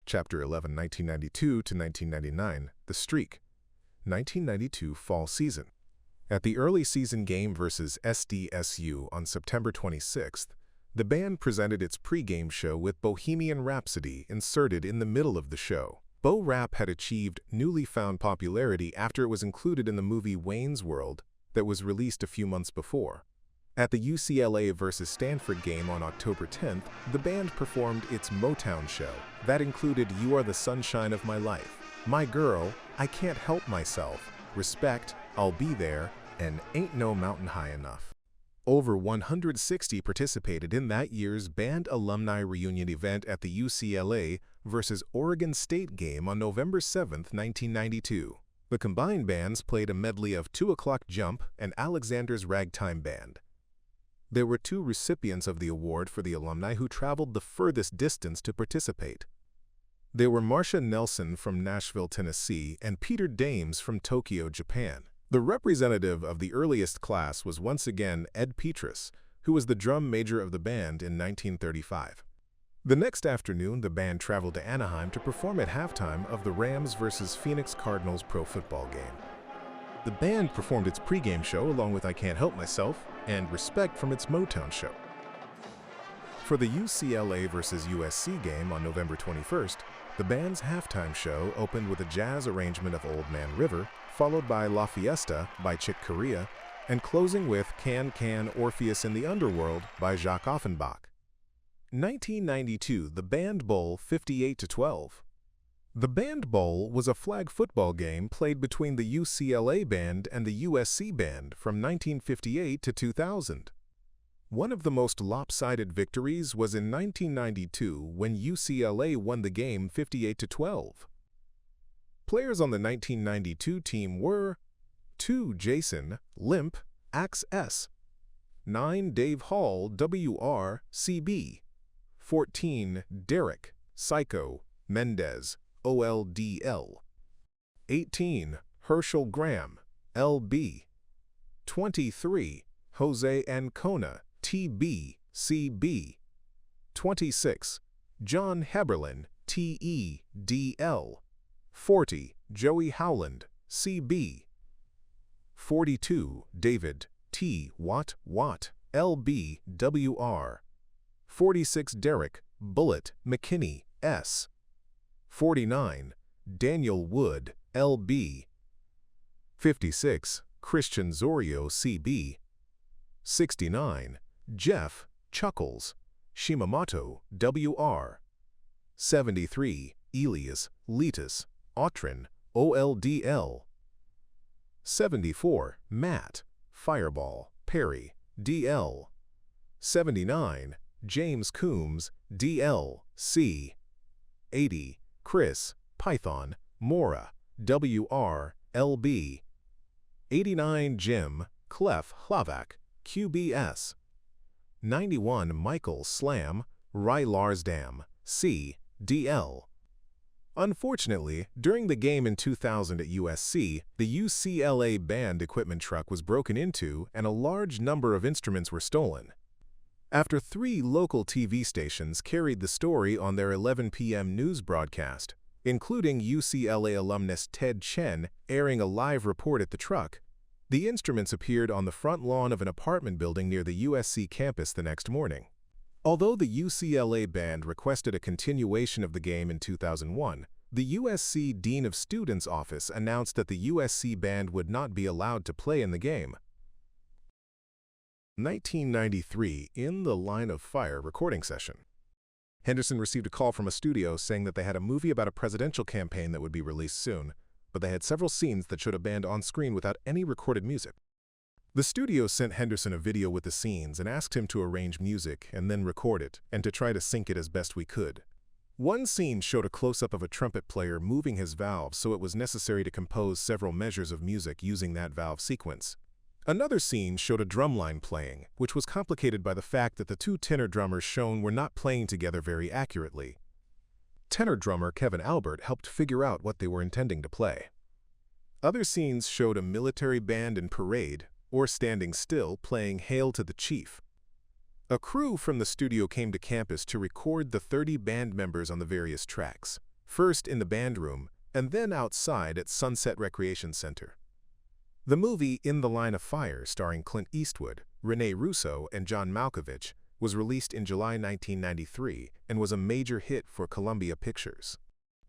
Chapter 11, 1992 to 1999, The Streak, 1992 Fall Season. At the early season game versus SDSU on September 26th, the band presented its pregame show with Bohemian Rhapsody inserted in the middle of the show. Bo Rap had achieved newly found popularity after it was included in the movie Wayne's World that was released a few months before. At the UCLA versus Stanford game on October 10th, the band performed its Motown show. That included You Are the Sunshine of My Life, My Girl, I Can't Help Myself, Respect, I'll Be There, and Ain't No Mountain High Enough. Over 160 participated in that year's band alumni reunion event at the UCLA versus Oregon State game on November 7, 1992. The combined bands played a medley of 2 O'Clock Jump and Alexander's Ragtime Band. There were 2 recipients of the award for the alumni who traveled the furthest distance to participate. They were Marcia Nelson from Nashville, Tennessee, and Peter Dames from Tokyo, Japan. The representative of the earliest class was once again Ed Petrus, who was the drum major of the band in 1935. The next afternoon, the band traveled to Anaheim to perform at halftime of the Rams versus Phoenix Cardinals pro football game. The band performed its pregame show along with I Can't Help Myself and Respect from its Motown show. For the UCLA versus USC game on November 21st, the band's halftime show opened with a jazz arrangement of Old Man River, followed by La Fiesta by Chick Corea, and closing with Can Can Orpheus in the Underworld by Jacques Offenbach. 1992, the Band Bowl 58-12. The Band Bowl was a flag football game played between the UCLA band and the USC band from 1958 to 2000. One of the most lopsided victories was in 1992 when UCLA won the game 58-12. Players on the 1992 team were 2 Jason, Limp, Axe S, 9 Dave Hall, WR, CB, 14 Derek, Psycho, Mendez, OLDL, 18 Herschel Graham, LB, 23 Jose Ancona, TB, CB, 26 John Heberlin, TEDL, 40 Joey Howland, CB, 42 David, T. Watt, LB, WR, 46 Derek, Bullet, McKinney, S, 49 Daniel Wood, LB, 56 Christian Zorio, CB, 69 Jeff, Chuckles, Shimamoto, WR, 73 Elias, Letus, Autrin, OLDL, 74 Matt, Fireball, Perry, DL, 79 James Coombs, DL, C, 80 Chris, Python, Mora, WR, LB, 89 Jim, Clef, Hlavak, QBS, 91 Michael Slam, Rylarsdam, C, DL. Unfortunately, during the game in 2000 at USC, the UCLA band equipment truck was broken into and a large number of instruments were stolen. After 3 local TV stations carried the story on their 11 p.m. news broadcast, including UCLA alumnus Ted Chen airing a live report at the truck, the instruments appeared on the front lawn of an apartment building near the USC campus the next morning. Although the UCLA band requested a continuation of the game in 2001, the USC Dean of Students office announced that the USC band would not be allowed to play in the game. 1993 In the Line of Fire recording session. Henderson received a call from a studio saying that they had a movie about a presidential campaign that would be released soon, but they had several scenes that showed a band on screen without any recorded music. The studio sent Henderson a video with the scenes and asked him to arrange music and then record it, and to try to sync it as best we could. One scene showed a close-up of a trumpet player moving his valves, so it was necessary to compose several measures of music using that valve sequence. Another scene showed a drumline playing, which was complicated by the fact that the 2 tenor drummers shown were not playing together very accurately. Tenor drummer Kevin Albert helped figure out what they were intending to play. Other scenes showed a military band in parade, or standing still, playing Hail to the Chief. A crew from the studio came to campus to record the 30 band members on the various tracks. first in the band room and then outside at Sunset Recreation Center. The movie In the Line of Fire, starring Clint Eastwood, Rene Russo, and John Malkovich, was released in July 1993 and was a major hit for Columbia Pictures.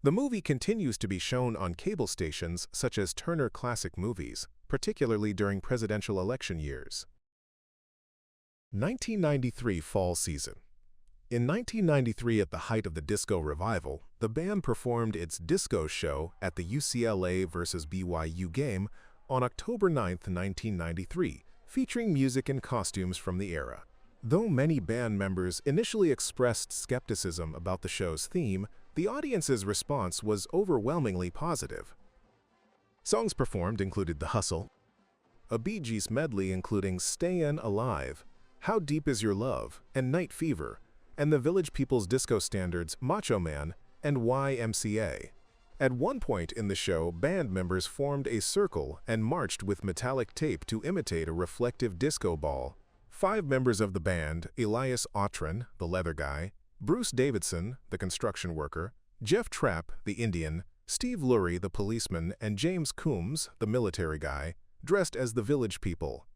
The movie continues to be shown on cable stations such as Turner Classic Movies, particularly during presidential election years. 1993 Fall Season. In 1993, at the height of the disco revival, the band performed its disco show at the UCLA vs. BYU game on October 9, 1993, featuring music and costumes from the era. Though many band members initially expressed skepticism about the show's theme, the audience's response was overwhelmingly positive. Songs performed included The Hustle, a Bee Gees medley including Stayin' Alive, How Deep Is Your Love, and Night Fever, and the Village People's disco standards Macho Man and YMCA. At one point in the show, band members formed a circle and marched with metallic tape to imitate a reflective disco ball. 5 members of the band, Elias Autran, the leather guy, Bruce Davidson, the construction worker, Jeff Trapp, the Indian, Steve Lurie, the policeman, and James Coombs, the military guy, dressed as the Village People.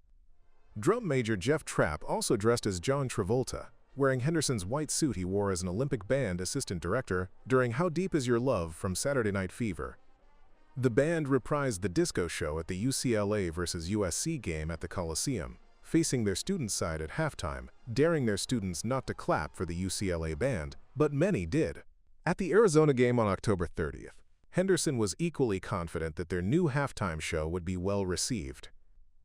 Drum major Jeff Trapp also dressed as John Travolta, wearing Henderson's white suit he wore as an Olympic band assistant director during How Deep Is Your Love from Saturday Night Fever. The band reprised the disco show at the UCLA vs. USC game at the Coliseum, facing their student side at halftime, daring their students not to clap for the UCLA band, but many did. At the Arizona game on October 30th, Henderson was equally confident that their new halftime show would be well received.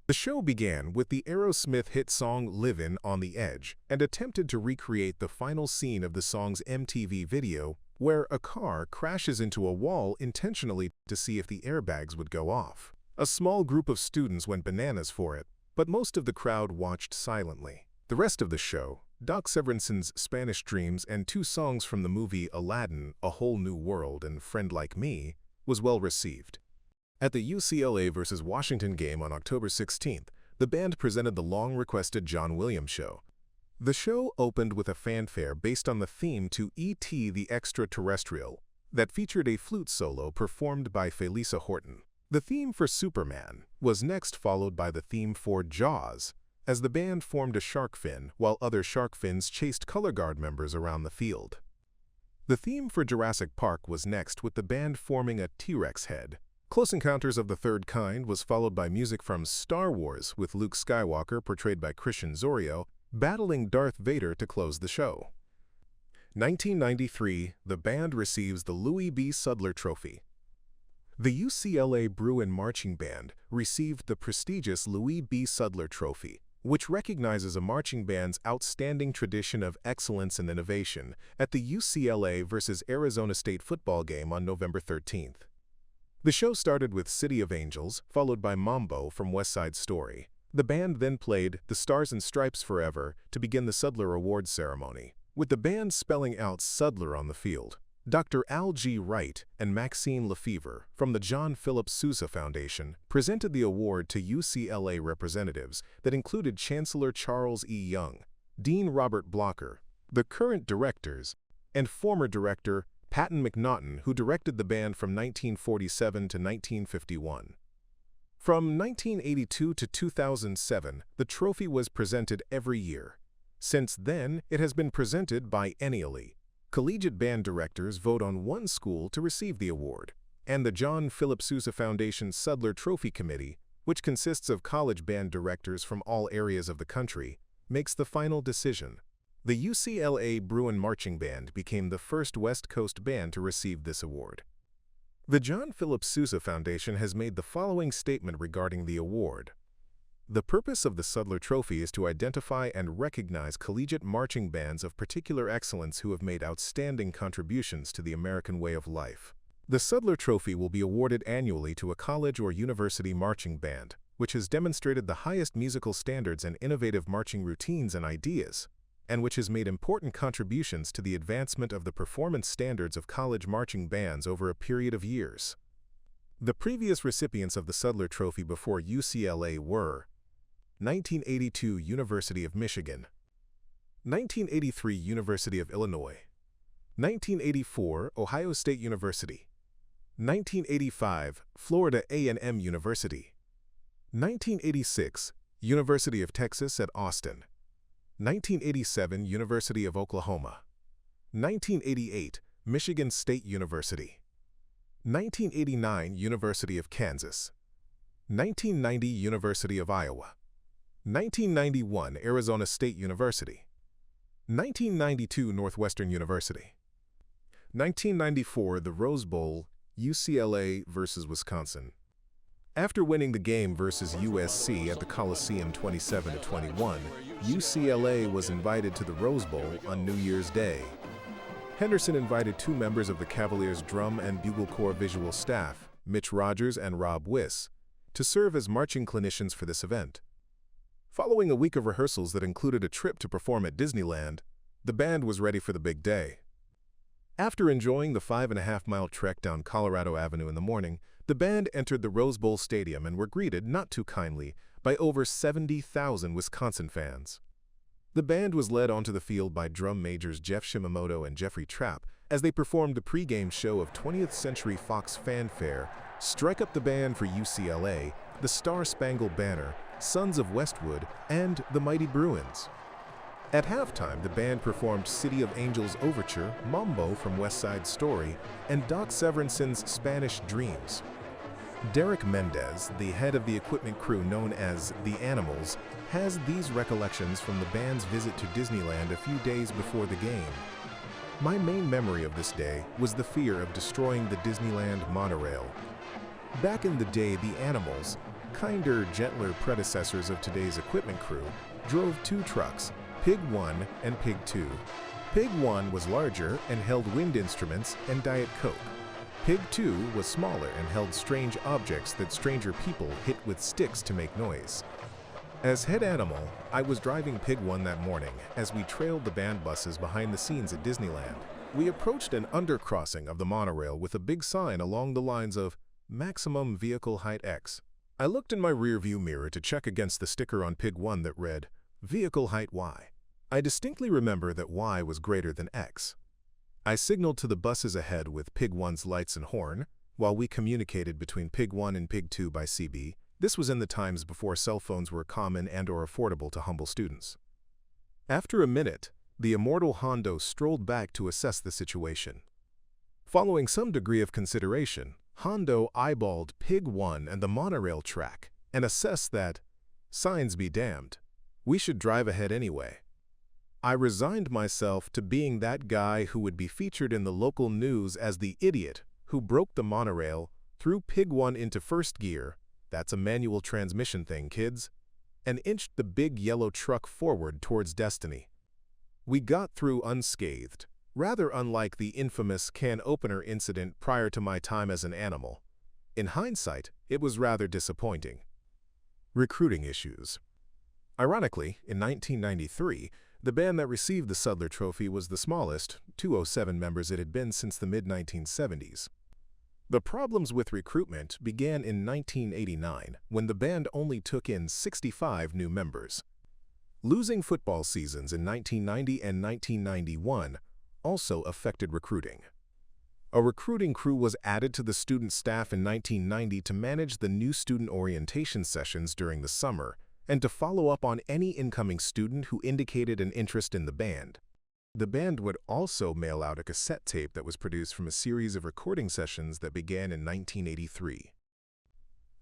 The show began with the Aerosmith hit song Livin' on the Edge and attempted to recreate the final scene of the song's MTV video, where a car crashes into a wall intentionally to see if the airbags would go off. A small group of students went bananas for it, but most of the crowd watched silently. The rest of the show, Doc Severinsen's Spanish Dreams and 2 songs from the movie Aladdin, A Whole New World and Friend Like Me, was well received. At the UCLA vs. Washington game on October 16th, the band presented the long-requested John Williams Show. The show opened with a fanfare based on the theme to E.T. the Extraterrestrial that featured a flute solo performed by Felissa Horton. The theme for Superman was next followed by the theme for Jaws, as the band formed a shark fin while other shark fins chased color guard members around the field. The theme for Jurassic Park was next, with the band forming a T-Rex head. Close Encounters of the Third Kind was followed by music from Star Wars, with Luke Skywalker, portrayed by Christian Zorio, battling Darth Vader to close the show. 1993, the band receives the Louis B. Sudler Trophy. The UCLA Bruin Marching Band received the prestigious Louis B. Sudler Trophy, which recognizes a marching band's outstanding tradition of excellence and innovation, at the UCLA vs. Arizona State football game on November 13th. The show started with City of Angels, followed by Mambo from West Side Story. The band then played The Stars and Stripes Forever to begin the Sudler Awards ceremony, with the band spelling out Sudler on the field. Dr. Al G. Wright and Maxine Lefevre from the John Philip Sousa Foundation presented the award to UCLA representatives that included Chancellor Charles E. Young, Dean Robert Blocker, the current directors, and former director Patton McNaughton, who directed the band from 1947 to 1951. From 1982 to 2007, the trophy was presented every year. Since then, it has been presented biennially. Collegiate band directors vote on one school to receive the award, and the John Philip Sousa Foundation Sudler Trophy Committee, which consists of college band directors from all areas of the country, makes the final decision. The UCLA Bruin Marching Band became the first West Coast band to receive this award. The John Philip Sousa Foundation has made the following statement regarding the award. The purpose of the Sudler Trophy is to identify and recognize collegiate marching bands of particular excellence who have made outstanding contributions to the American way of life. The Sudler Trophy will be awarded annually to a college or university marching band, which has demonstrated the highest musical standards and innovative marching routines and ideas, and which has made important contributions to the advancement of the performance standards of college marching bands over a period of years. The previous recipients of the Sudler Trophy before UCLA were 1982 University of Michigan, 1983 University of Illinois, 1984, Ohio State University. 1985, Florida A&M University. 1986, University of Texas at Austin. 1987, University of Oklahoma. 1988, Michigan State University. 1989, University of Kansas. 1990, University of Iowa. 1991, Arizona State University. 1992, Northwestern University. 1994, the Rose Bowl, UCLA versus Wisconsin. After winning the game versus USC at the Coliseum 27-21, UCLA was invited to the Rose Bowl on New Year's Day. Henderson invited two members of the Cavaliers' drum and bugle corps visual staff, Mitch Rogers and Rob Whitt, to serve as marching clinicians for this event. Following a week of rehearsals that included a trip to perform at Disneyland, the band was ready for the big day. After enjoying the 5.5-mile trek down Colorado Avenue in the morning, the band entered the Rose Bowl Stadium and were greeted not too kindly by over 70,000 Wisconsin fans. The band was led onto the field by drum majors Jeff Shimamoto and Jeffrey Trapp as they performed the pregame show of 20th Century Fox fanfare, Strike Up the Band for UCLA, The Star-Spangled Banner, Sons of Westwood, and The Mighty Bruins. At halftime, the band performed City of Angels Overture, Mambo from West Side Story, and Doc Severinsen's Spanish Dreams. Derek Mendez, the head of the equipment crew known as The Animals, has these recollections from the band's visit to Disneyland a few days before the game. My main memory of this day was the fear of destroying the Disneyland monorail. Back in the day, The Animals, kinder, gentler predecessors of today's equipment crew, drove two trucks, Pig 1 and Pig 2. Pig 1 was larger and held wind instruments and Diet Coke. Pig 2 was smaller and held strange objects that stranger people hit with sticks to make noise. As head animal, I was driving Pig 1 that morning as we trailed the band buses behind the scenes at Disneyland. We approached an undercrossing of the monorail with a big sign along the lines of Maximum Vehicle Height X. I looked in my rearview mirror to check against the sticker on Pig 1 that read, Vehicle Height Y. I distinctly remember that Y was greater than X. I signaled to the buses ahead with Pig 1's lights and horn, while we communicated between Pig 1 and Pig 2 by CB. This was in the times before cell phones were common and/or affordable to humble students. After a minute, the immortal Hondo strolled back to assess the situation. Following some degree of consideration, Hondo eyeballed Pig 1 and the monorail track and assessed that, signs be damned, we should drive ahead anyway. I resigned myself to being that guy who would be featured in the local news as the idiot who broke the monorail, threw Pig 1 into first gear, that's a manual transmission thing, kids, and inched the big yellow truck forward towards destiny. We got through unscathed, rather unlike the infamous can opener incident prior to my time as an animal. In hindsight, it was rather disappointing. Recruiting issues. Ironically, in 1993, the band that received the Sudler Trophy was the smallest, 207 members it had been since the mid-1970s. The problems with recruitment began in 1989, when the band only took in 65 new members. Losing football seasons in 1990 and 1991 also affected recruiting. A recruiting crew was added to the student staff in 1990 to manage the new student orientation sessions during the summer, and to follow up on any incoming student who indicated an interest in the band. The band would also mail out a cassette tape that was produced from a series of recording sessions that began in 1983.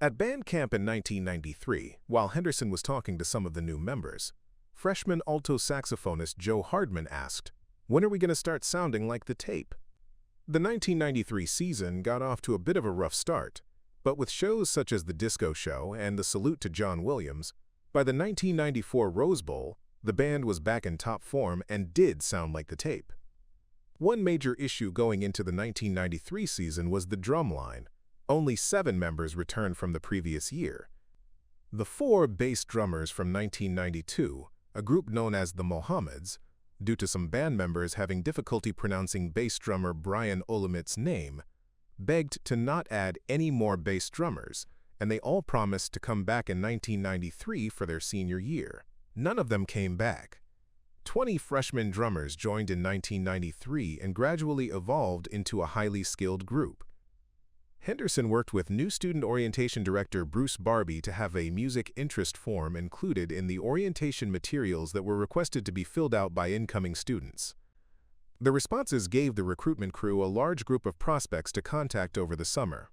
At band camp in 1993, while Henderson was talking to some of the new members, freshman alto saxophonist Joe Hardman asked, "When are we going to start sounding like the tape?" The 1993 season got off to a bit of a rough start, but with shows such as the Disco Show and the Salute to John Williams, by the 1994 Rose Bowl, the band was back in top form and did sound like the tape. One major issue going into the 1993 season was the drum line. Only 7 members returned from the previous year. The 4 bass drummers from 1992, a group known as the Mohammeds, due to some band members having difficulty pronouncing bass drummer Brian Olamit's name, begged to not add any more bass drummers, and they all promised to come back in 1993 for their senior year. None of them came back. 20 freshman drummers joined in 1993 and gradually evolved into a highly skilled group. Henderson worked with new student orientation director Bruce Barbie to have a music interest form included in the orientation materials that were requested to be filled out by incoming students. The responses gave the recruitment crew a large group of prospects to contact over the summer.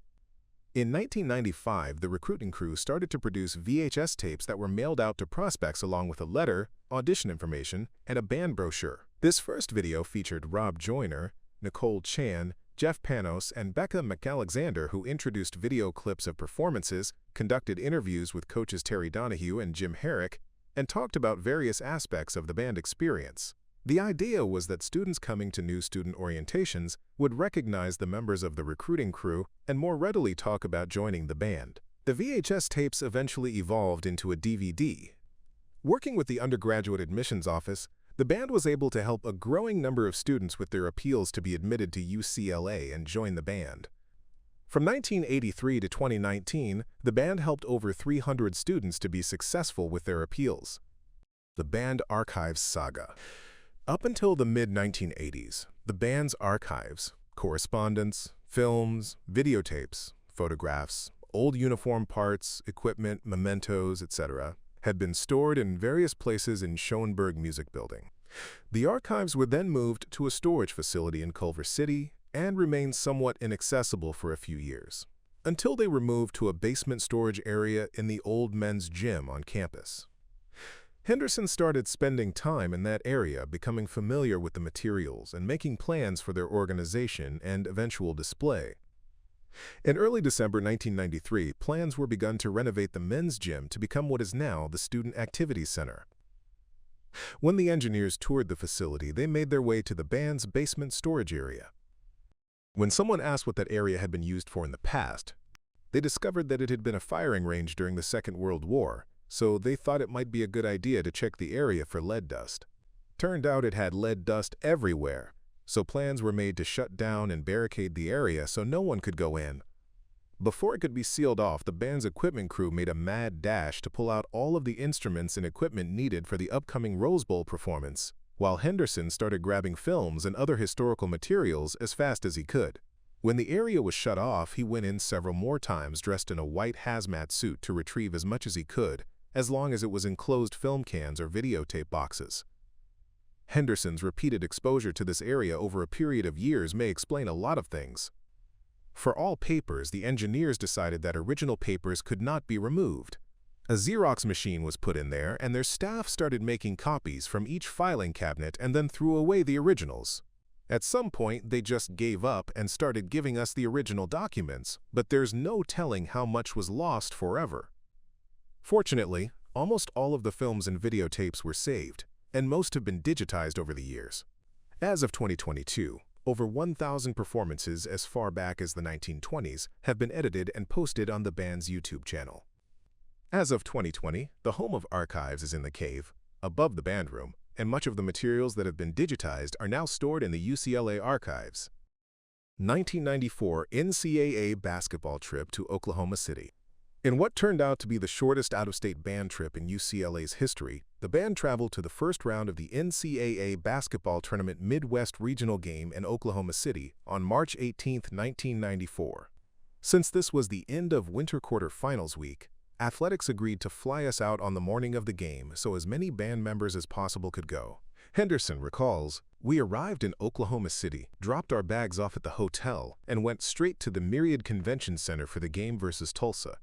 In 1995, the recruiting crew started to produce VHS tapes that were mailed out to prospects along with a letter, audition information, and a band brochure. This first video featured Rob Joyner, Nicole Chan, Jeff Panos, and Becca McAlexander, who introduced video clips of performances, conducted interviews with coaches Terry Donahue and Jim Herrick, and talked about various aspects of the band experience. The idea was that students coming to new student orientations would recognize the members of the recruiting crew and more readily talk about joining the band. The VHS tapes eventually evolved into a DVD. Working with the undergraduate admissions office, the band was able to help a growing number of students with their appeals to be admitted to UCLA and join the band. From 1983 to 2019, the band helped over 300 students to be successful with their appeals. The band archives saga. Up until the mid-1980s, the band's archives, correspondence, films, videotapes, photographs, old uniform parts, equipment, mementos, etc., had been stored in various places in Schoenberg Music Building. The archives were then moved to a storage facility in Culver City and remained somewhat inaccessible for a few years, until they were moved to a basement storage area in the old men's gym on campus. Henderson started spending time in that area, becoming familiar with the materials and making plans for their organization and eventual display. In early December 1993, plans were begun to renovate the men's gym to become what is now the Student Activities Center. When the engineers toured the facility, they made their way to the band's basement storage area. When someone asked what that area had been used for in the past, they discovered that it had been a firing range during the Second World War, so they thought it might be a good idea to check the area for lead dust. Turned out it had lead dust everywhere, so plans were made to shut down and barricade the area so no one could go in. Before it could be sealed off, the band's equipment crew made a mad dash to pull out all of the instruments and equipment needed for the upcoming Rose Bowl performance, while Henderson started grabbing films and other historical materials as fast as he could. When the area was shut off, he went in several more times dressed in a white hazmat suit to retrieve as much as he could, as long as it was in closed film cans or videotape boxes. Henderson's repeated exposure to this area over a period of years may explain a lot of things. For all papers, the engineers decided that original papers could not be removed. A Xerox machine was put in there, and their staff started making copies from each filing cabinet and then threw away the originals. At some point, they just gave up and started giving us the original documents, but there's no telling how much was lost forever. Fortunately, almost all of the films and videotapes were saved, and most have been digitized over the years. As of 2022, over 1,000 performances as far back as the 1920s have been edited and posted on the band's YouTube channel. As of 2020, the home of archives is in the cave, above the band room, and much of the materials that have been digitized are now stored in the UCLA archives. 1994 NCAA basketball trip to Oklahoma City. In what turned out to be the shortest out-of-state band trip in UCLA's history, the band traveled to the first round of the NCAA basketball tournament Midwest Regional game in Oklahoma City on March 18, 1994. Since this was the end of winter quarterfinals week, athletics agreed to fly us out on the morning of the game so as many band members as possible could go. Henderson recalls, "We arrived in Oklahoma City, dropped our bags off at the hotel, and went straight to the Myriad Convention Center for the game versus Tulsa.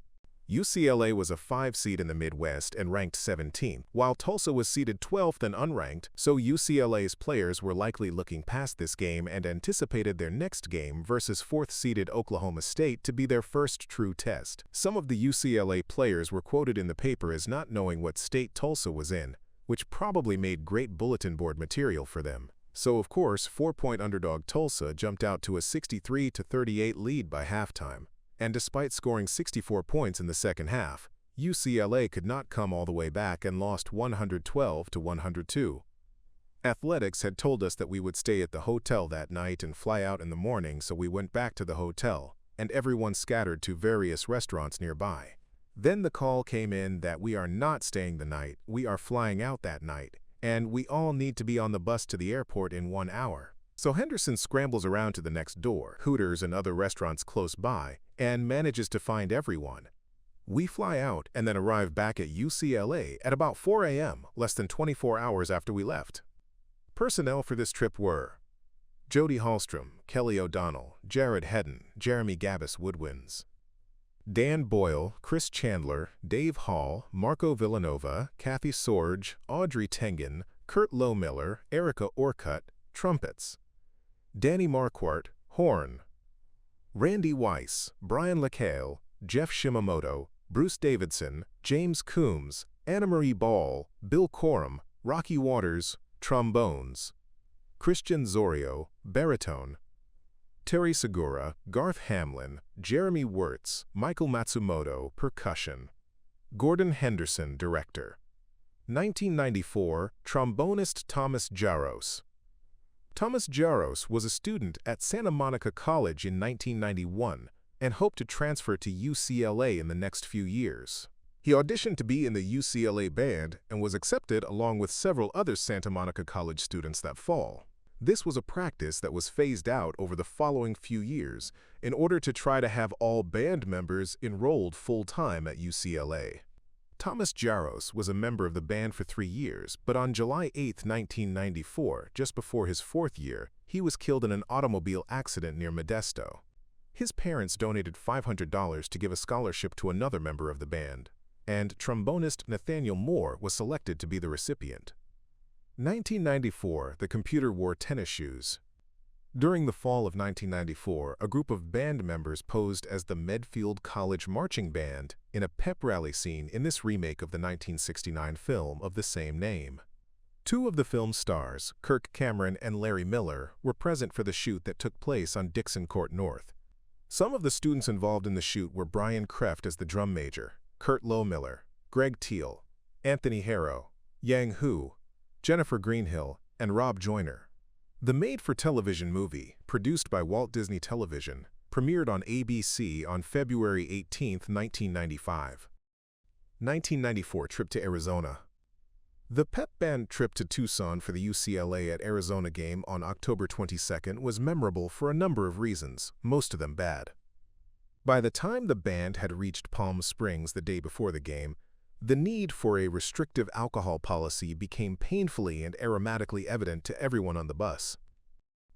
UCLA was a 5 seed in the Midwest and ranked 17th, while Tulsa was seeded 12th and unranked, so UCLA's players were likely looking past this game and anticipated their next game versus 4th-seeded Oklahoma State to be their first true test. Some of the UCLA players were quoted in the paper as not knowing what state Tulsa was in, which probably made great bulletin board material for them. So of course, 4-point underdog Tulsa jumped out to a 63-38 lead by halftime. And despite scoring 64 points in the second half, UCLA could not come all the way back and lost 112-102. Athletics had told us that we would stay at the hotel that night and fly out in the morning, so we went back to the hotel, and everyone scattered to various restaurants nearby. Then the call came in that we are not staying the night, we are flying out that night, and we all need to be on the bus to the airport in 1 hour. So Henderson scrambles around to the next door, Hooters and other restaurants close by, and manages to find everyone. We fly out and then arrive back at UCLA at about 4 a.m., less than 24 hours after we left. Personnel for this trip were Jody Hallstrom, Kelly O'Donnell, Jared Hedden, Jeremy Gabus Woodwinds, Dan Boyle, Chris Chandler, Dave Hall, Marco Villanova, Kathy Sorge, Audrey Tengen, Kurt Lohmiller, Erica Orcutt, trumpets, Danny Marquardt, horn, Randy Weiss, Brian LaCale, Jeff Shimamoto, Bruce Davidson, James Coombs, Anna Marie Ball, Bill Coram, Rocky Waters, trombones, Christian Zorio, baritone, Terry Segura, Garth Hamlin, Jeremy Wirtz, Michael Matsumoto, percussion, Gordon Henderson, director. 1994, trombonist Thomas Jaros. Thomas Jaros was a student at Santa Monica College in 1991 and hoped to transfer to UCLA in the next few years. He auditioned to be in the UCLA band and was accepted along with several other Santa Monica College students that fall. This was a practice that was phased out over the following few years in order to try to have all band members enrolled full-time at UCLA. Thomas Jaros was a member of the band for 3 years, but on July 8, 1994, just before his 4th year, he was killed in an automobile accident near Modesto. His parents donated $500 to give a scholarship to another member of the band, and trombonist Nathaniel Moore was selected to be the recipient. 1994, the computer wore tennis shoes. During the fall of 1994, a group of band members posed as the Medfield College Marching Band in a pep rally scene in this remake of the 1969 film of the same name. 2 of the film's stars, Kirk Cameron and Larry Miller, were present for the shoot that took place on Dixon Court North. Some of the students involved in the shoot were Brian Kreft as the drum major, Kurt Lohmiller, Greg Teal, Anthony Harrow, Yang Hu, Jennifer Greenhill, and Rob Joyner. The made-for-television movie, produced by Walt Disney Television, premiered on ABC on February 18, 1995. 1994 trip to Arizona. The pep band trip to Tucson for the UCLA at Arizona game on October 22nd was memorable for a number of reasons, most of them bad. By the time the band had reached Palm Springs the day before the game, the need for a restrictive alcohol policy became painfully and aromatically evident to everyone on the bus.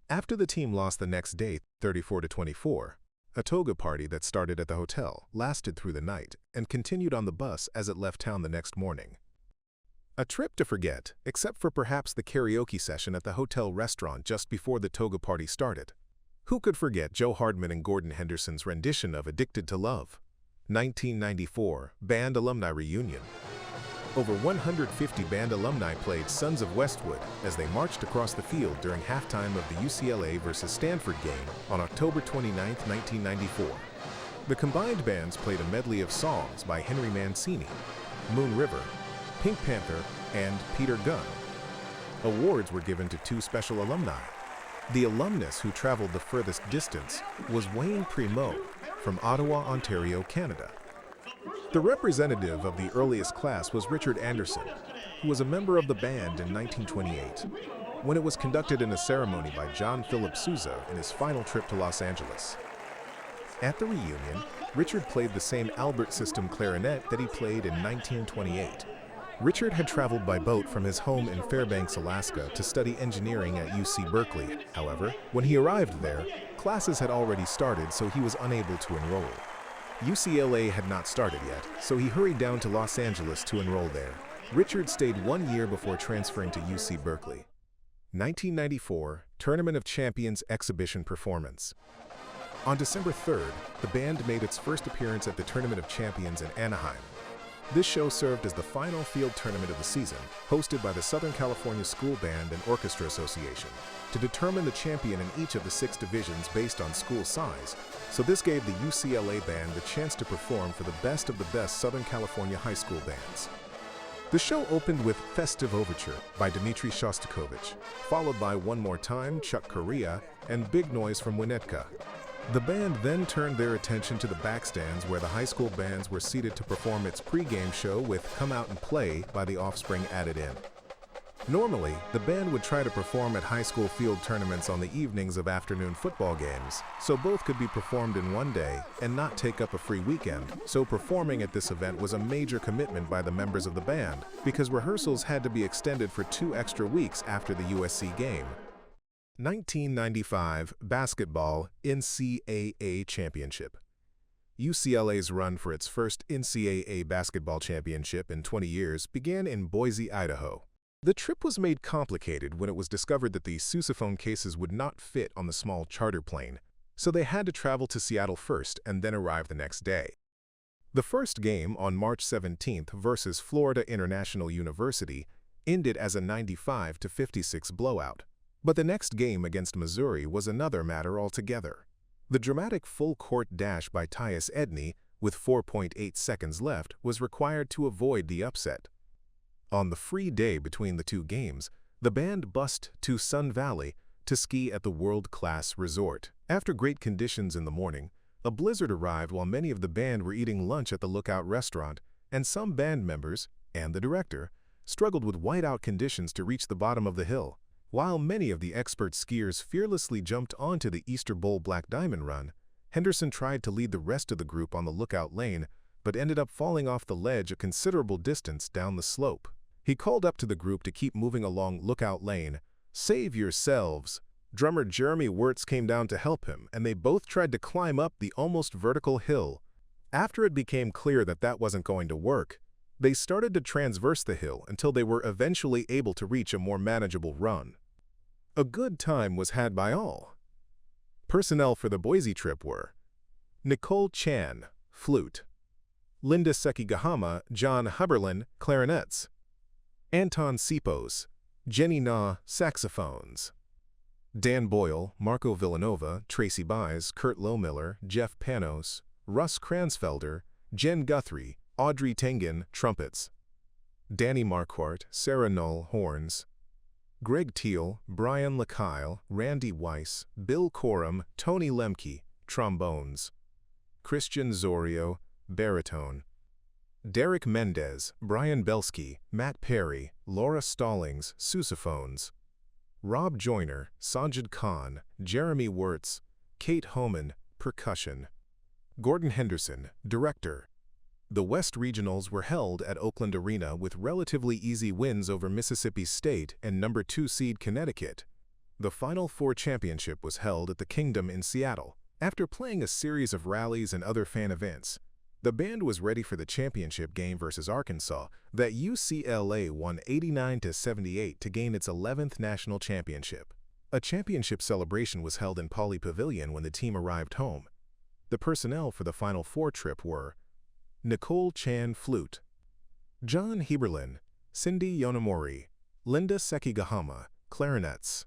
After the team lost the next day, 34-24, a toga party that started at the hotel lasted through the night and continued on the bus as it left town the next morning. A trip to forget, except for perhaps the karaoke session at the hotel restaurant just before the toga party started. Who could forget Joe Hardman and Gordon Henderson's rendition of Addicted to Love? 1994 Band Alumni Reunion. Over 150 band alumni played Sons of Westwood as they marched across the field during halftime of the UCLA versus Stanford game on October 29, 1994. The combined bands played a medley of songs by Henry Mancini, Moon River, Pink Panther, and Peter Gunn. Awards were given to 2 special alumni. The alumnus who traveled the furthest distance was Wayne Primo from Ottawa, Ontario, Canada. The representative of the earliest class was Richard Anderson, who was a member of the band in 1928, when it was conducted in a ceremony by John Philip Sousa in his final trip to Los Angeles. At the reunion, Richard played the same Albert System clarinet that he played in 1928. Richard had traveled by boat from his home in Fairbanks, Alaska, to study engineering at UC Berkeley. However, when he arrived there, classes had already started, so he was unable to enroll. UCLA had not started yet, so he hurried down to Los Angeles to enroll there. Richard stayed 1 year before transferring to UC Berkeley. 1994 Tournament of Champions exhibition performance. On December 3rd, the band made its first appearance at the Tournament of Champions in Anaheim. This show served as the final field tournament of the season, hosted by the Southern California School Band and Orchestra Association, to determine the champion in each of the 6 divisions based on school size, so this gave the UCLA band the chance to perform for the best of the best Southern California high school bands. The show opened with Festive Overture by Dmitri Shostakovich, followed by One More Time, Chuck Corea, and Big Noise from Winnetka. The band then turned their attention to the backstands where the high school bands were seated to perform its pre-game show with Come Out and Play by The Offspring added in. Normally, the band would try to perform at high school field tournaments on the evenings of afternoon football games, so both could be performed in one day and not take up a free weekend. So performing at this event was a major commitment by the members of the band, because rehearsals had to be extended for 2 extra weeks after the USC game. 1995 Basketball NCAA Championship. UCLA's run for its first NCAA basketball championship in 20 years began in Boise, Idaho. The trip was made complicated when it was discovered that the sousaphone cases would not fit on the small charter plane, so they had to travel to Seattle first and then arrive the next day. The first game on March 17th versus Florida International University ended as a 95-56 blowout. But the next game against Missouri was another matter altogether. The dramatic full-court dash by Tyus Edney, with 4.8 seconds left, was required to avoid the upset. On the free day between the 2 games, the band bussed to Sun Valley to ski at the world-class resort. After great conditions in the morning, a blizzard arrived while many of the band were eating lunch at the Lookout restaurant, and some band members, and the director, struggled with whiteout conditions to reach the bottom of the hill. While many of the expert skiers fearlessly jumped onto the Easter Bowl Black Diamond Run, Henderson tried to lead the rest of the group on the lookout lane, but ended up falling off the ledge a considerable distance down the slope. He called up to the group to keep moving along Lookout Lane. "Save yourselves." Drummer Jeremy Wirtz came down to help him, and they both tried to climb up the almost vertical hill. After it became clear that that wasn't going to work, they started to transverse the hill until they were eventually able to reach a more manageable run. A good time was had by all. Personnel for the Boise trip were Nicole Chan, flute; Linda Sekigahama, John Huberlin, clarinets; Anton Sipos, Jenny Na, saxophones; Dan Boyle, Marco Villanova, Tracy Buys, Kurt Lohmiller, Jeff Panos, Russ Kransfelder, Jen Guthrie, Audrey Tengen, trumpets; Danny Marquardt, Sarah Null, horns; Greg Teal, Brian LaKyle, Randy Weiss, Bill Coram, Tony Lemke, trombones; Christian Zorio, baritone; Derek Mendez, Brian Belsky, Matt Perry, Laura Stallings, sousaphones; Rob Joyner, Sajid Khan, Jeremy Wirtz, Kate Homan, percussion; Gordon Henderson, director. The West Regionals were held at Oakland Arena with relatively easy wins over Mississippi State and number 2 seed Connecticut. The Final Four championship was held at the Kingdom in Seattle. After playing a series of rallies and other fan events, the band was ready for the championship game versus Arkansas that UCLA won 89-78 to gain its 11th national championship. A championship celebration was held in Pauley Pavilion when the team arrived home. The personnel for the Final Four trip were Nicole Chan, flute; John Heberlin, Cindy Yonemori, Linda Sekigahama, clarinets;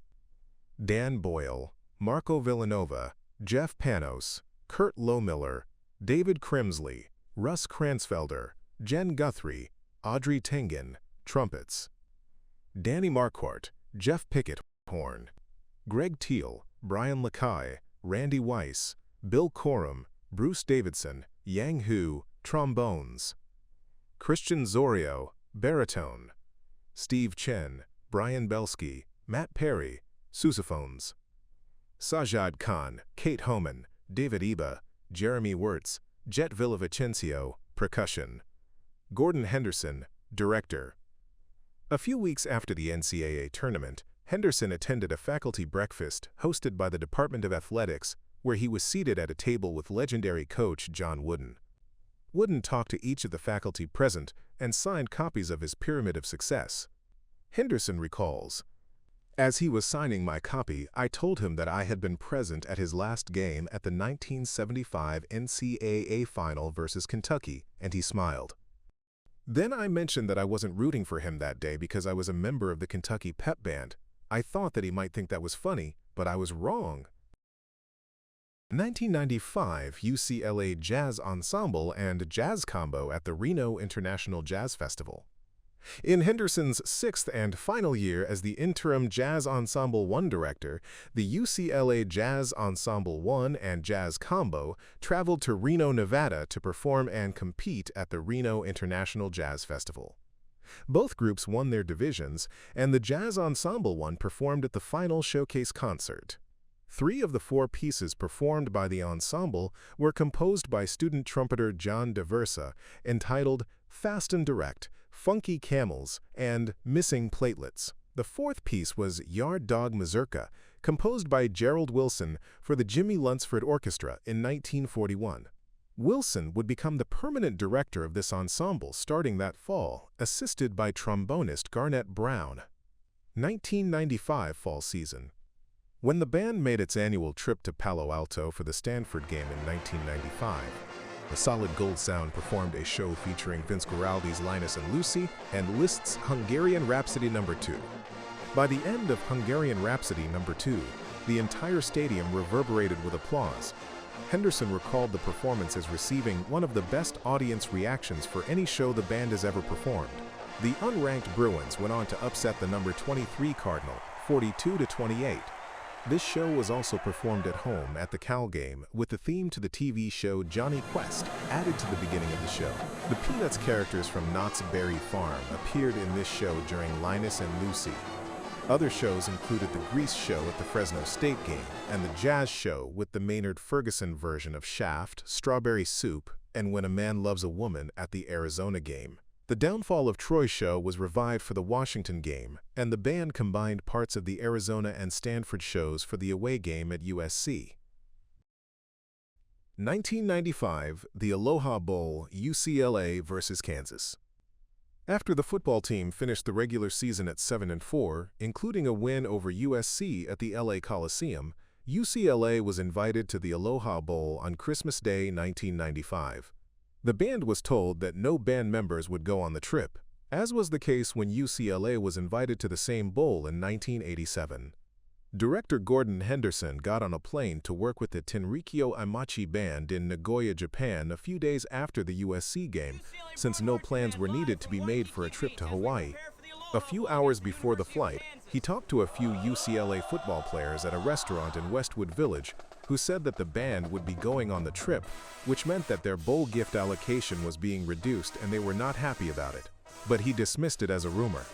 Dan Boyle, Marco Villanova, Jeff Panos, Kurt Lohmiller, David Crimsley, Russ Kransfelder, Jen Guthrie, Audrey Tengen, trumpets; Danny Marquardt, Jeff Pickett, horn; Greg Teal, Brian LaKyle, Randy Weiss, Bill Coram, Bruce Davidson, Yang Hu, trombones; Christian Zorio, baritone; Steve Chen, Brian Belsky, Matt Perry, sousaphones; Sajid Khan, Kate Homan, David Iba, Jeremy Wirtz, Jet Villavicencio, percussion; Gordon Henderson, director. A few weeks after the NCAA tournament, Henderson attended a faculty breakfast hosted by the Department of Athletics, where he was seated at a table with legendary coach John Wooden. Wooden talked to each of the faculty present and signed copies of his Pyramid of Success. Henderson recalls, "As he was signing my copy, I told him that I had been present at his last game at the 1975 NCAA final versus Kentucky, and he smiled. Then I mentioned that I wasn't rooting for him that day because I was a member of the Kentucky pep band. I thought that he might think that was funny, but I was wrong." 1995 UCLA Jazz Ensemble and Jazz Combo at the Reno International Jazz Festival. In Henderson's 6th and final year as the interim Jazz Ensemble 1 director, the UCLA Jazz Ensemble 1 and Jazz Combo traveled to Reno, Nevada to perform and compete at the Reno International Jazz Festival. Both groups won their divisions, and the jazz ensemble one performed at the final showcase concert. 3 of the 4 pieces performed by the ensemble were composed by student trumpeter John DeVersa, entitled Fast and Direct, Funky Camels, and Missing Platelets. The 4th piece was Yard Dog Mazurka, composed by Gerald Wilson for the Jimmy Lunsford Orchestra in 1941. Wilson would become the permanent director of this ensemble starting that fall, assisted by trombonist Garnett Brown. 1995 fall season. When the band made its annual trip to Palo Alto for the Stanford game in 1995, the Solid Gold Sound performed a show featuring Vince Guaraldi's Linus and Lucy and Liszt's Hungarian Rhapsody No. 2. By the end of Hungarian Rhapsody No. 2, the entire stadium reverberated with applause. Henderson recalled the performance as receiving one of the best audience reactions for any show the band has ever performed. The unranked Bruins went on to upset the number 23 Cardinal, 42-28. This show was also performed at home at the Cal game, with the theme to the TV show Johnny Quest added to the beginning of the show. The Peanuts characters from Knott's Berry Farm appeared in this show during Linus and Lucy. Other shows included the Grease show at the Fresno State game and the Jazz show with the Maynard Ferguson version of Shaft, Strawberry Soup, and When a Man Loves a Woman at the Arizona game. The Downfall of Troy show was revived for the Washington game, and the band combined parts of the Arizona and Stanford shows for the away game at USC. 1995, the Aloha Bowl, UCLA versus Kansas. After the football team finished the regular season at 7-4, including a win over USC at the LA Coliseum, UCLA was invited to the Aloha Bowl on Christmas Day 1995. The band was told that no band members would go on the trip, as was the case when UCLA was invited to the same bowl in 1987. Director Gordon Henderson got on a plane to work with the Tenrikyo Aimachi Band in Nagoya, Japan a few days after the USC game, since no plans were needed to be made for a trip to Hawaii. A few hours before the flight, he talked to a few UCLA football players at a restaurant in Westwood Village who said that the band would be going on the trip, which meant that their bowl gift allocation was being reduced and they were not happy about it. But he dismissed it as a rumor.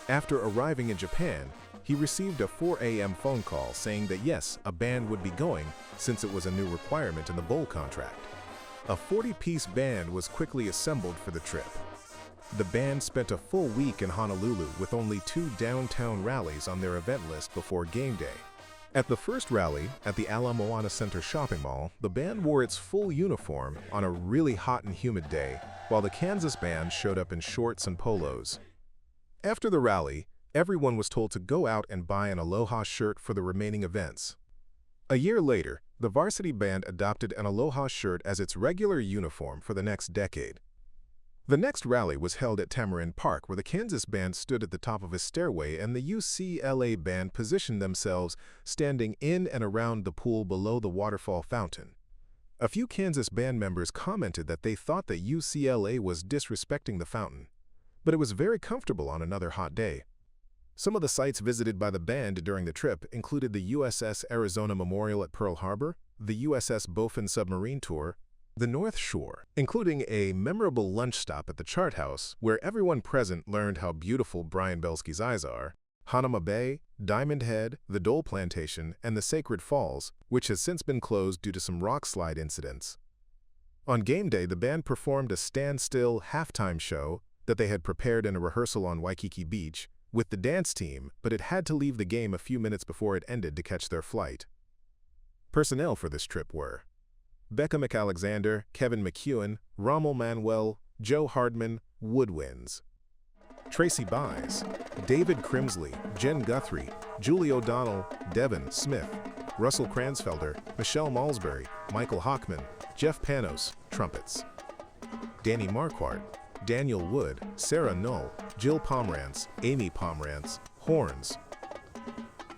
After arriving in Japan, he received a 4 a.m. phone call saying that yes, a band would be going since it was a new requirement in the bowl contract. A 40-piece band was quickly assembled for the trip. The band spent a full week in Honolulu with only 2 downtown rallies on their event list before game day. At the first rally, at the Ala Moana Center shopping mall, the band wore its full uniform on a really hot and humid day, while the Kansas band showed up in shorts and polos. After the rally, everyone was told to go out and buy an Aloha shirt for the remaining events. A year later, the varsity band adopted an Aloha shirt as its regular uniform for the next decade. The next rally was held at Tamarind Park, where the Kansas band stood at the top of a stairway and the UCLA band positioned themselves standing in and around the pool below the waterfall fountain. A few Kansas band members commented that they thought that UCLA was disrespecting the fountain, but it was very comfortable on another hot day. Some of the sites visited by the band during the trip included the USS Arizona Memorial at Pearl Harbor, the USS Bowfin submarine tour, the North Shore, including a memorable lunch stop at the Chart House where everyone present learned how beautiful Brian Belsky's eyes are, Hanama Bay, Diamond Head, the Dole Plantation, and the Sacred Falls, which has since been closed due to some rock slide incidents. On game day, the band performed a standstill halftime show that they had prepared in a rehearsal on Waikiki Beach with the dance team, but it had to leave the game a few minutes before it ended to catch their flight. Personnel for this trip were Becca McAlexander, Kevin McEwen, Rommel Manuel, Joe Hardman, Woodwinds. Tracy Buys, David Crimsley, Jen Guthrie, Julie O'Donnell, Devin Smith, Russell Kransfelder, Michelle Malsbury, Michael Hockman, Jeff Panos, trumpets. Danny Marquardt, Daniel Wood, Sarah Null, Jill Pomerantz, Amy Pomerantz, horns.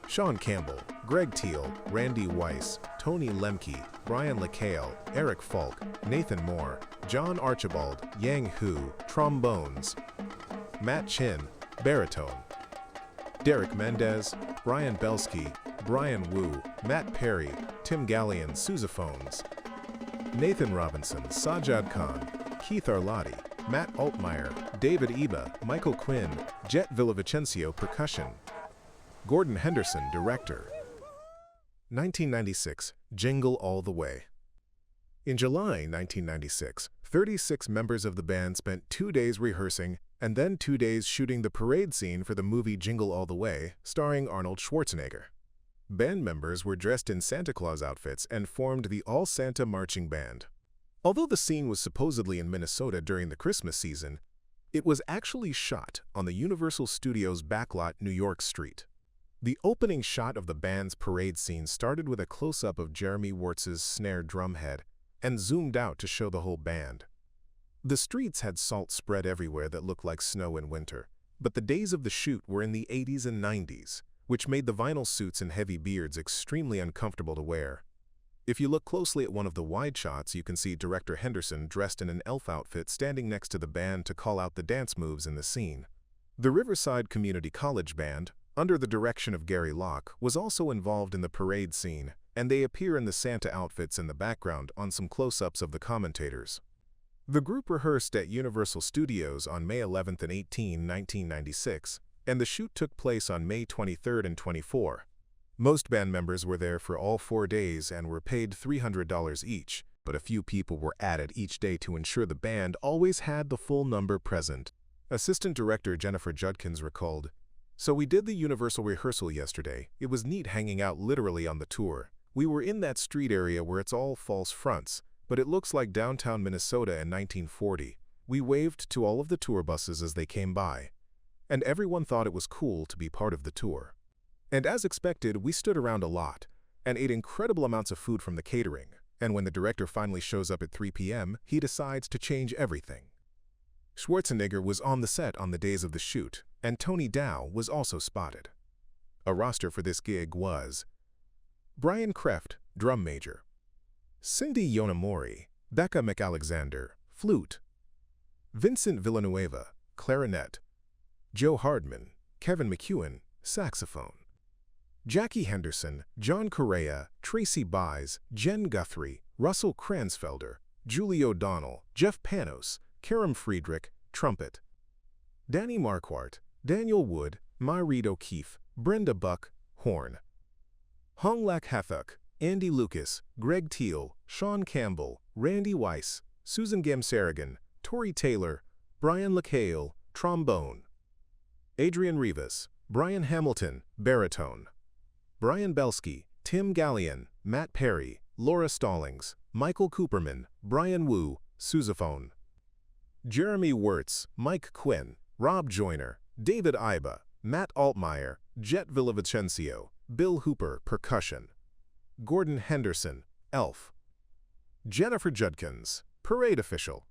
Sean Campbell, Greg Teal, Randy Weiss, Tony Lemke, Brian LeCale, Eric Falk, Nathan Moore, John Archibald, Yang Hu, trombones. Matt Chin, baritone. Derek Mendez, Brian Belsky, Brian Wu, Matt Perry, Tim Gallion, sousaphones. Nathan Robinson, Sajad Khan, Keith Arlotti, Matt Altmaier, David Eba, Michael Quinn, Jet Villavicencio percussion. Gordon Henderson, director. 1996, Jingle All the Way. In July 1996, 36 members of the band spent 2 days rehearsing and then 2 days shooting the parade scene for the movie Jingle All the Way, starring Arnold Schwarzenegger. Band members were dressed in Santa Claus outfits and formed the All Santa Marching Band. Although the scene was supposedly in Minnesota during the Christmas season, it was actually shot on the Universal Studios backlot New York Street. The opening shot of the band's parade scene started with a close-up of Jeremy Wurtz's snare drum head and zoomed out to show the whole band. The streets had salt spread everywhere that looked like snow in winter, but the days of the shoot were in the 80s and 90s, which made the vinyl suits and heavy beards extremely uncomfortable to wear. If you look closely at one of the wide shots, you can see director Henderson dressed in an elf outfit standing next to the band to call out the dance moves in the scene. The Riverside Community College Band, under the direction of Gary Locke, was also involved in the parade scene, and they appear in the Santa outfits in the background on some close-ups of the commentators. The group rehearsed at Universal Studios on May 11 and 18, 1996, and the shoot took place on May 23 and 24. Most band members were there for all 4 days and were paid $300 each, but a few people were added each day to ensure the band always had the full number present. Assistant director Jennifer Judkins recalled, "So we did the Universal rehearsal yesterday. It was neat hanging out literally on the tour. We were in that street area where it's all false fronts, but it looks like downtown Minnesota in 1940. We waved to all of the tour buses as they came by, and everyone thought it was cool to be part of the tour. And as expected, we stood around a lot and ate incredible amounts of food from the catering, and when the director finally shows up at 3 p.m., he decides to change everything." Schwarzenegger was on the set on the days of the shoot, and Tony Dow was also spotted. A roster for this gig was Brian Kreft, drum major; Cindy Yonemori, Becca McAlexander, flute; Vincent Villanueva, clarinet; Joe Hardman, Kevin McEwen, saxophone; Jackie Henderson, John Correa, Tracy Buys, Jen Guthrie, Russell Kransfelder, Julie O'Donnell, Jeff Panos, Karam Friedrich, trumpet; Danny Marquardt, Daniel Wood, Myreed O'Keefe, Brenda Buck, horn; Hong Lak Hathuk, Andy Lucas, Greg Teal, Sean Campbell, Randy Weiss, Susan Gamsarigan, Tori Taylor, Brian LaCale, trombone; Adrian Rivas, Brian Hamilton, baritone; Brian Belsky, Tim Gallion, Matt Perry, Laura Stallings, Michael Cooperman, Brian Wu, sousaphone; Jeremy Wurtz, Mike Quinn, Rob Joyner, David Iba, Matt Altmaier, Jet Villavicencio, Bill Hooper, percussion; Gordon Henderson, elf; Jennifer Judkins, parade official;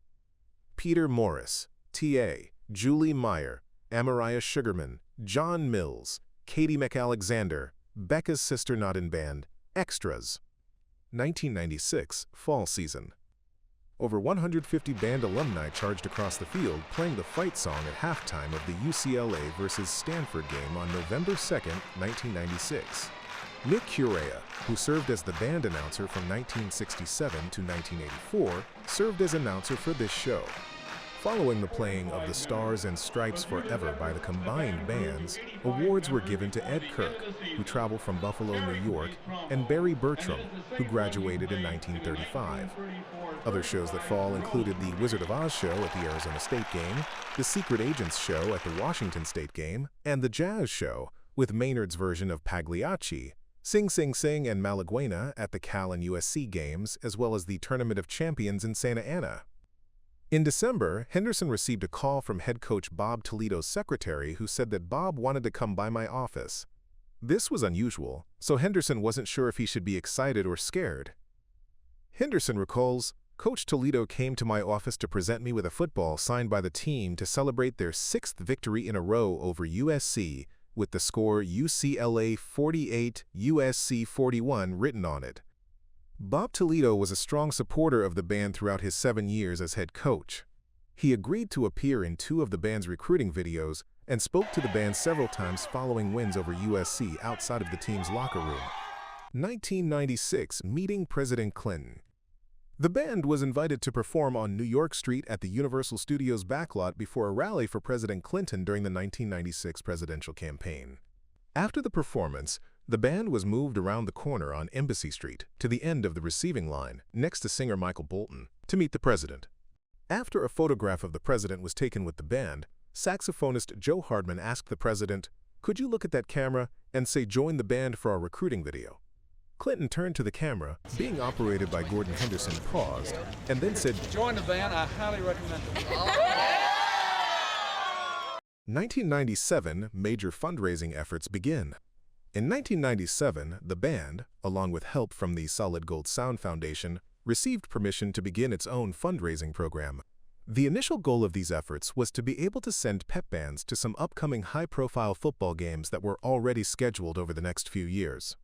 Peter Morris, TA, Julie Meyer, Amariah Sugarman, John Mills, Katie McAlexander, Becca's sister not in band, extras. 1996 fall season. Over 150 band alumni charged across the field playing the fight song at halftime of the UCLA versus Stanford game on November 2, 1996. Nick Curea, who served as the band announcer from 1967 to 1984, served as announcer for this show. Following the playing of the Stars and Stripes Forever by the combined bands, awards were given to Ed Kirk, who traveled from Buffalo, New York, and Barry Bertram, who graduated in 1935. Other shows that fall included the Wizard of Oz show at the Arizona State game, the Secret Agents show at the Washington State game, and the Jazz show, with Maynard's version of Pagliacci, Sing Sing Sing and Malaguena at the Cal and USC games, as well as the Tournament of Champions in Santa Ana. In December, Henderson received a call from head coach Bob Toledo's secretary who said that Bob wanted to come by my office. This was unusual, so Henderson wasn't sure if he should be excited or scared. Henderson recalls, "Coach Toledo came to my office to present me with a football signed by the team to celebrate their 6th victory in a row over USC, with the score UCLA 48, USC 41 written on it." Bob Toledo was a strong supporter of the band throughout his 7 years as head coach. He agreed to appear in 2 of the band's recruiting videos and spoke to the band several times following wins over USC outside of the team's locker room. 1996 meeting President Clinton. The band was invited to perform on New York Street at the Universal Studios backlot before a rally for President Clinton during the 1996 presidential campaign. After the performance, the band was moved around the corner on Embassy Street to the end of the receiving line next to singer Michael Bolton to meet the president. After a photograph of the president was taken with the band, saxophonist Joe Hardman asked the president, "Could you look at that camera and say join the band for our recruiting video?" Clinton turned to the camera, being operated by Gordon Henderson, paused, and then said, "Join the band, I highly recommend it." 1997 major fundraising efforts begin. In 1997, the band, along with help from the Solid Gold Sound Foundation, received permission to begin its own fundraising program. The initial goal of these efforts was to be able to send pep bands to some upcoming high-profile football games that were already scheduled over the next few years.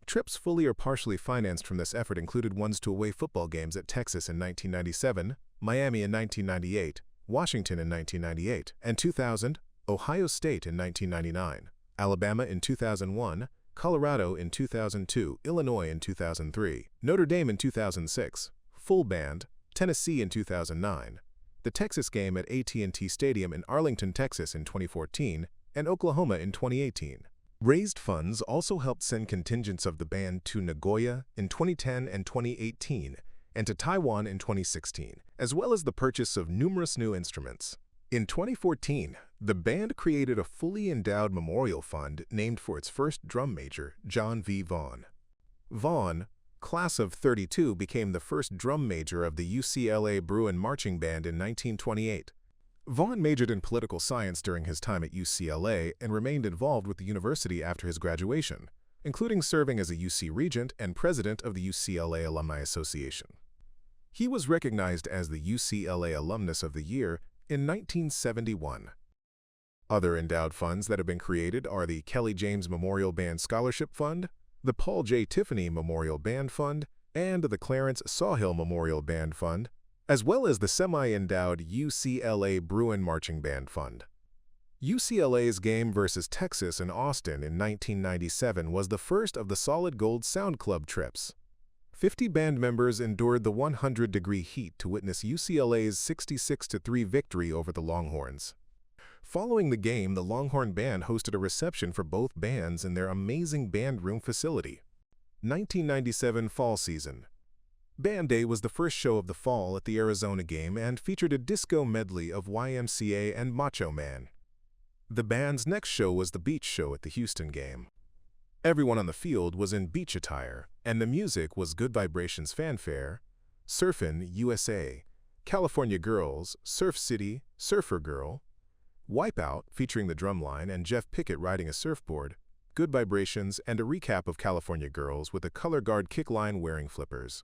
Trips fully or partially financed from this effort included ones to away football games at Texas in 1997, Miami in 1998, Washington in 1998 and 2000, Ohio State in 1999, Alabama in 2001, Colorado in 2002, Illinois in 2003, Notre Dame in 2006, full band, Tennessee in 2009, the Texas game at AT&T Stadium in Arlington, Texas in 2014, and Oklahoma in 2018. Raised funds also helped send contingents of the band to Nagoya in 2010 and 2018, and to Taiwan in 2016, as well as the purchase of numerous new instruments. In 2014, the band created a fully endowed memorial fund named for its first drum major, John V. Vaughn. Vaughn, class of '32, became the first drum major of the UCLA Bruin marching band in 1928. Vaughn majored in political science during his time at UCLA and remained involved with the university after his graduation, including serving as a UC Regent and president of the UCLA Alumni Association. He was recognized as the UCLA Alumnus of the Year in 1971. Other endowed funds that have been created are the Kelly James Memorial Band Scholarship Fund, the Paul J. Tiffany Memorial Band Fund, and the Clarence Sawhill Memorial Band Fund, as well as the semi-endowed UCLA Bruin Marching Band Fund. UCLA's game versus Texas in Austin in 1997 was the first of the Solid Gold Sound Club trips. 50 band members endured the 100-degree heat to witness UCLA's 66-3 victory over the Longhorns. Following the game, the Longhorn Band hosted a reception for both bands in their amazing band room facility. 1997 Fall Season. Band Day was the first show of the fall at the Arizona game and featured a disco medley of YMCA and Macho Man. The band's next show was the Beach Show at the Houston game. Everyone on the field was in beach attire, and the music was Good Vibrations Fanfare, Surfin' USA, California Girls, Surf City, Surfer Girl, Wipeout featuring the drumline and Jeff Pickett riding a surfboard, Good Vibrations, and a recap of California Girls with a color guard kick line wearing flippers.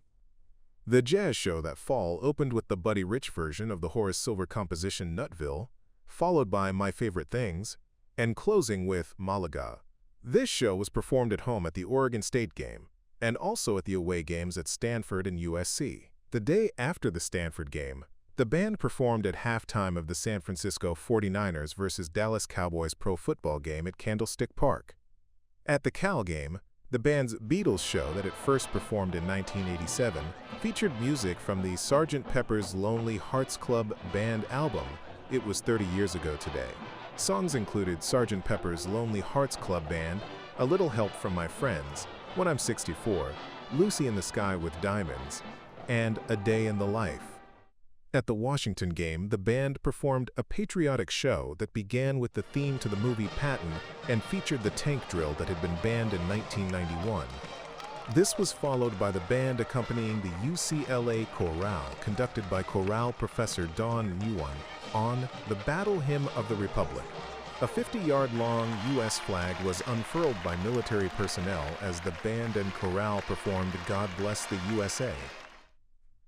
The jazz show that fall opened with the Buddy Rich version of the Horace Silver composition Nutville, followed by My Favorite Things, and closing with Malaga. This show was performed at home at the Oregon State game, and also at the away games at Stanford and USC. The day after the Stanford game, the band performed at halftime of the San Francisco 49ers versus Dallas Cowboys pro football game at Candlestick Park. At the Cal game, the band's Beatles show that it first performed in 1987 featured music from the Sgt. Pepper's Lonely Hearts Club Band album, It Was 30 Years Ago Today. Songs included Sgt. Pepper's Lonely Hearts Club Band, A Little Help from My Friends, When I'm 64, Lucy in the Sky with Diamonds, and A Day in the Life. At the Washington game, the band performed a patriotic show that began with the theme to the movie Patton and featured the tank drill that had been banned in 1991. This was followed by the band accompanying the UCLA Chorale, conducted by chorale professor Don Nguyen, on the Battle Hymn of the Republic. A 50-yard-long U.S. flag was unfurled by military personnel as the band and chorale performed God Bless the USA.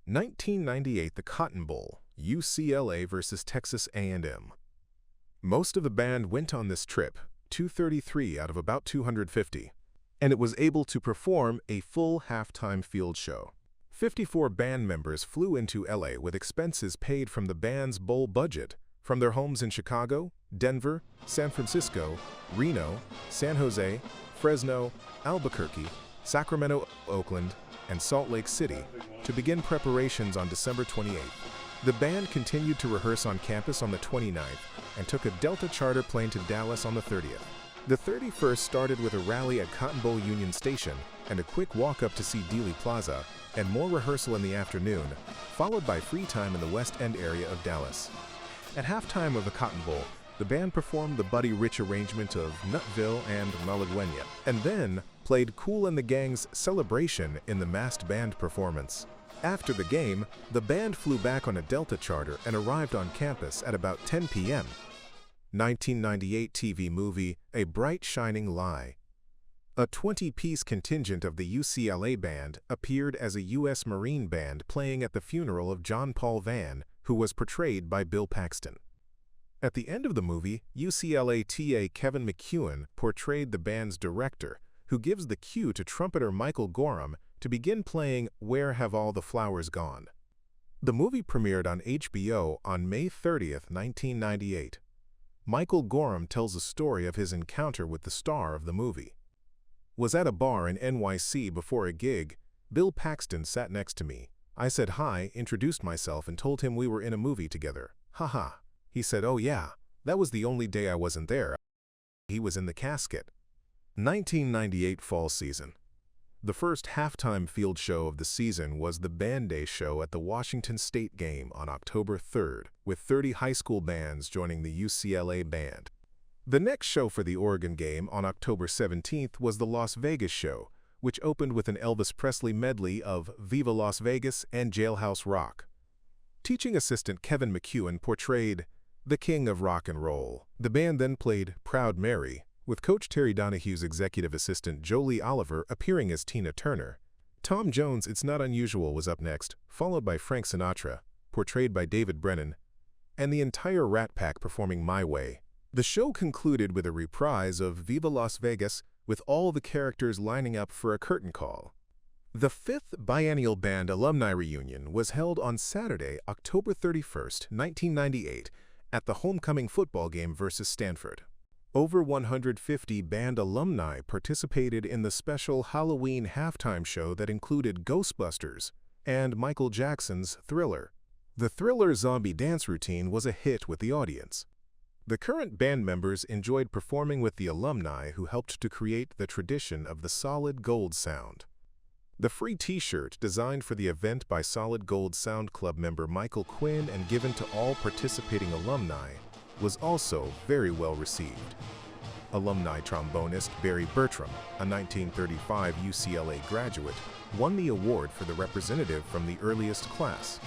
1998 The Cotton Bowl, UCLA versus Texas A&M. Most of the band went on this trip, 233 out of about 250, and it was able to perform a full halftime field show. 54 band members flew into LA with expenses paid from the band's bowl budget from their homes in Chicago, Denver, San Francisco, Reno, San Jose, Fresno, Albuquerque, Sacramento, Oakland, and Salt Lake City, to begin preparations on December 28th. The band continued to rehearse on campus on the 29th and took a Delta charter plane to Dallas on the 30th. The 31st started with a rally at Cotton Bowl Union Station and a quick walk up to see Dealey Plaza, and more rehearsal in the afternoon, followed by free time in the West End area of Dallas. At halftime of the Cotton Bowl, the band performed the Buddy Rich arrangement of Nutville and Malagueña, and then played Kool and the Gang's Celebration in the masked band performance. After the game, the band flew back on a Delta charter and arrived on campus at about 10 p.m. 1998 TV movie A Bright Shining Lie. A 20-piece contingent of the UCLA band appeared as a U.S. Marine band playing at the funeral of John Paul Vann, who was portrayed by Bill Paxton. At the end of the movie, UCLA TA Kevin McEwen portrayed the band's director, who gives the cue to trumpeter Michael Gorham to begin playing Where Have All the Flowers Gone? The movie premiered on HBO on May 30th, 1998. Michael Gorham tells a story of his encounter with the star of the movie. Was at a bar in NYC before a gig. Bill Paxton sat next to me. I said hi, introduced myself, and told him we were in a movie together. Haha. He said, oh yeah, that was the only day I wasn't there. He was in the casket. 1998 fall season. The first halftime field show of the season was the Band Day show at the Washington State game on October 3rd, with 30 high school bands joining the UCLA band. The next show for the Oregon game on October 17th was the Las Vegas show, which opened with an Elvis Presley medley of Viva Las Vegas and Jailhouse Rock. Teaching assistant Kevin McEwen portrayed the King of Rock and Roll. The band then played Proud Mary, with Coach Terry Donahue's executive assistant Jolie Oliver appearing as Tina Turner. Tom Jones' It's Not Unusual was up next, followed by Frank Sinatra, portrayed by David Brennan, and the entire Rat Pack performing My Way. The show concluded with a reprise of Viva Las Vegas, with all the characters lining up for a curtain call. The 5th biennial band alumni reunion was held on Saturday, October 31st, 1998, at the homecoming football game versus Stanford. Over 150 band alumni participated in the special Halloween halftime show that included Ghostbusters and Michael Jackson's Thriller. The Thriller zombie dance routine was a hit with the audience. The current band members enjoyed performing with the alumni who helped to create the tradition of the Solid Gold sound. The free t-shirt, designed for the event by Solid Gold Sound Club member Michael Quinn and given to all participating alumni, was also very well received. Alumni trombonist Barry Bertram, a 1935 UCLA graduate, won the award for the representative from the earliest class.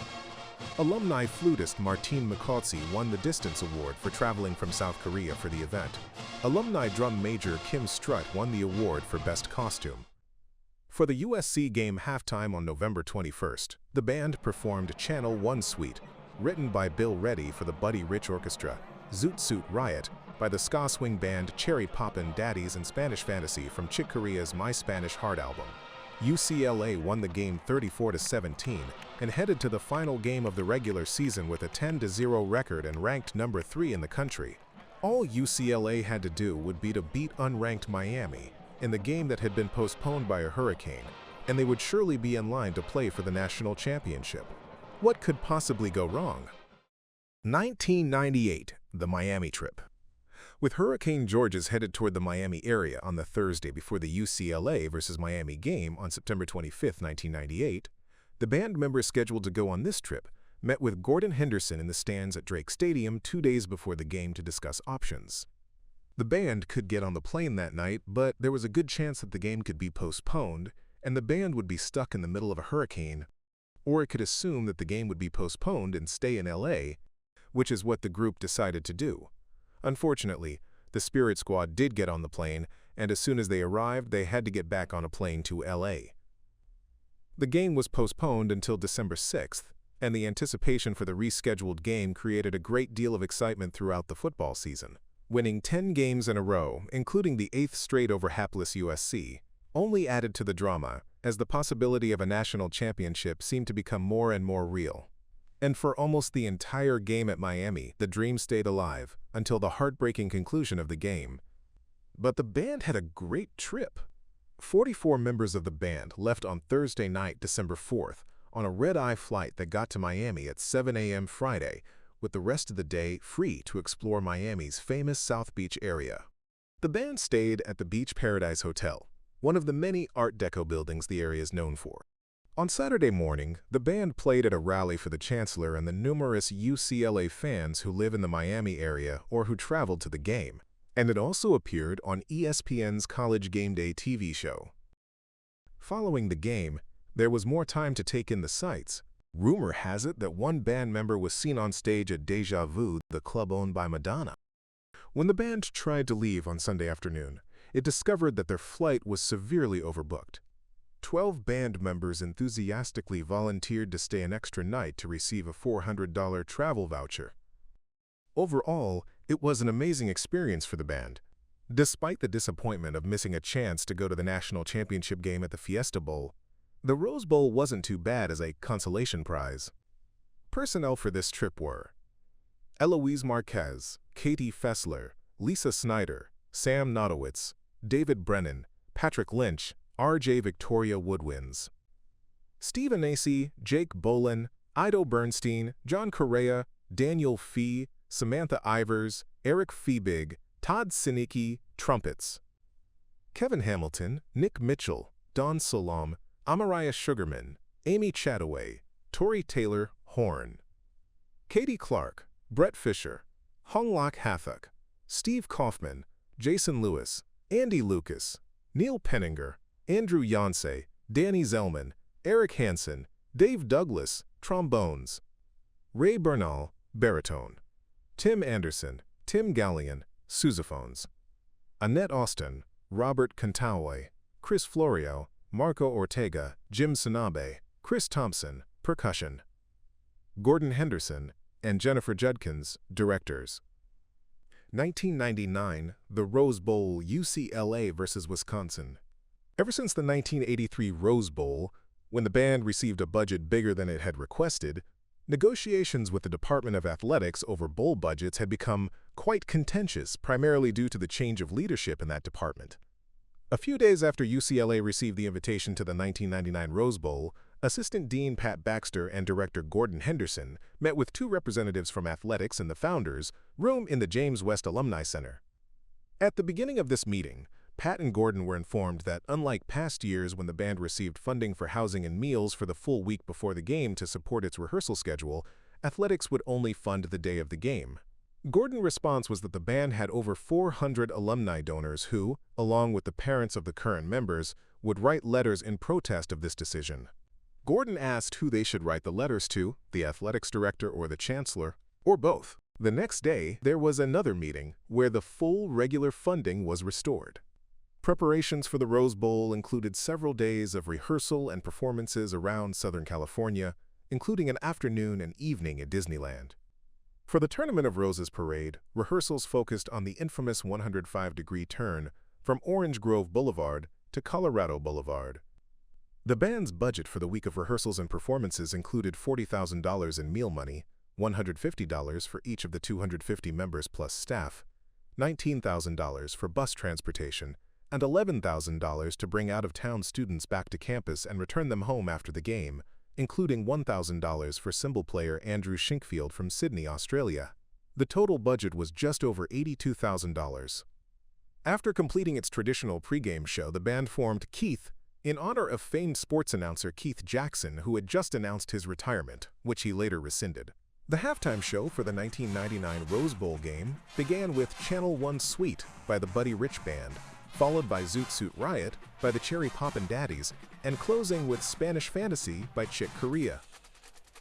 Alumni flutist Martine McCautsey won the Distance Award for traveling from South Korea for the event. Alumni drum major Kim Strutt won the award for Best Costume. For the USC game halftime on November 21st, the band performed Channel 1 Suite, written by Bill Reddy for the Buddy Rich Orchestra, Zoot Suit Riot by the ska swing band Cherry Poppin' Daddies, and Spanish Fantasy from Chick Corea's My Spanish Heart album. UCLA won the game 34-17 and headed to the final game of the regular season with a 10-0 record and ranked number 3 in the country. All UCLA had to do would be to beat unranked Miami in the game that had been postponed by a hurricane, and they would surely be in line to play for the national championship. What could possibly go wrong? 1998, the Miami trip. With Hurricane Georges headed toward the Miami area on the Thursday before the UCLA versus Miami game on September 25, 1998, the band members scheduled to go on this trip met with Gordon Henderson in the stands at Drake Stadium 2 days before the game to discuss options. The band could get on the plane that night, but there was a good chance that the game could be postponed, and the band would be stuck in the middle of a hurricane, or it could assume that the game would be postponed and stay in LA, which is what the group decided to do. Unfortunately, the Spirit Squad did get on the plane, and as soon as they arrived, they had to get back on a plane to LA. The game was postponed until December 6th, and the anticipation for the rescheduled game created a great deal of excitement throughout the football season. Winning 10 games in a row, including the 8th straight over hapless USC, only added to the drama, as the possibility of a national championship seemed to become more and more real. And for almost the entire game at Miami, the dream stayed alive until the heartbreaking conclusion of the game. But the band had a great trip. 44 members of the band left on Thursday night, December 4th, on a red-eye flight that got to Miami at 7 a.m. Friday, with the rest of the day free to explore Miami's famous South Beach area. The band stayed at the Beach Paradise Hotel, one of the many Art Deco buildings the area is known for. On Saturday morning, the band played at a rally for the Chancellor and the numerous UCLA fans who live in the Miami area or who traveled to the game, and it also appeared on ESPN's College Game Day TV show. Following the game, there was more time to take in the sights. Rumor has it that one band member was seen on stage at Deja Vu, the club owned by Madonna. When the band tried to leave on Sunday afternoon, it discovered that their flight was severely overbooked. 12 band members enthusiastically volunteered to stay an extra night to receive a $400 travel voucher. Overall, it was an amazing experience for the band. Despite the disappointment of missing a chance to go to the national championship game at the Fiesta Bowl, the Rose Bowl wasn't too bad as a consolation prize. Personnel for this trip were Eloise Marquez, Katie Fessler, Lisa Snyder, Sam Nodowitz, David Brennan, Patrick Lynch, R.J. Victoria Woodwinds. Steve Anasi, Jake Bolin, Ido Bernstein, John Correa, Daniel Fee, Samantha Ivers, Eric Feebig, Todd Sinicki, trumpets. Kevin Hamilton, Nick Mitchell, Don Salam, Amariah Sugarman, Amy Chataway, Tori Taylor, horn. Katie Clark, Brett Fisher, Honglok Hathuk, Steve Kaufman, Jason Lewis, Andy Lucas, Neil Penninger, Andrew Yonsei, Danny Zellman, Eric Hansen, Dave Douglas, trombones. Ray Bernal, baritone. Tim Anderson, Tim Gallion, sousaphones. Annette Austin, Robert Cantaway, Chris Florio, Marco Ortega, Jim Sanabe, Chris Thompson, percussion. Gordon Henderson and Jennifer Judkins, directors. 1999, the Rose Bowl, UCLA versus Wisconsin. Ever since the 1983 Rose Bowl, when the band received a budget bigger than it had requested, negotiations with the Department of Athletics over bowl budgets had become quite contentious, primarily due to the change of leadership in that department. A few days after UCLA received the invitation to the 1999 Rose Bowl, Assistant Dean Pat Baxter and Director Gordon Henderson met with two representatives from athletics in the Founders' room in the James West Alumni Center. At the beginning of this meeting, Pat and Gordon were informed that, unlike past years when the band received funding for housing and meals for the full week before the game to support its rehearsal schedule, athletics would only fund the day of the game. Gordon's response was that the band had over 400 alumni donors who, along with the parents of the current members, would write letters in protest of this decision. Gordon asked who they should write the letters to, the athletics director or the chancellor, or both. The next day, there was another meeting where the full regular funding was restored. Preparations for the Rose Bowl included several days of rehearsal and performances around Southern California, including an afternoon and evening at Disneyland. For the Tournament of Roses parade, rehearsals focused on the infamous 105-degree turn from Orange Grove Boulevard to Colorado Boulevard. The band's budget for the week of rehearsals and performances included $40,000 in meal money, $150 for each of the 250 members plus staff, $19,000 for bus transportation, and $11,000 to bring out-of-town students back to campus and return them home after the game, including $1,000 for cymbal player Andrew Shinkfield from Sydney, Australia. The total budget was just over $82,000. After completing its traditional pregame show, the band formed Keith in honor of famed sports announcer Keith Jackson, who had just announced his retirement, which he later rescinded. The halftime show for the 1999 Rose Bowl game began with Channel 1 Suite by the Buddy Rich Band, followed by Zoot Suit Riot by the Cherry Poppin' Daddies, and closing with Spanish Fantasy by Chick Corea.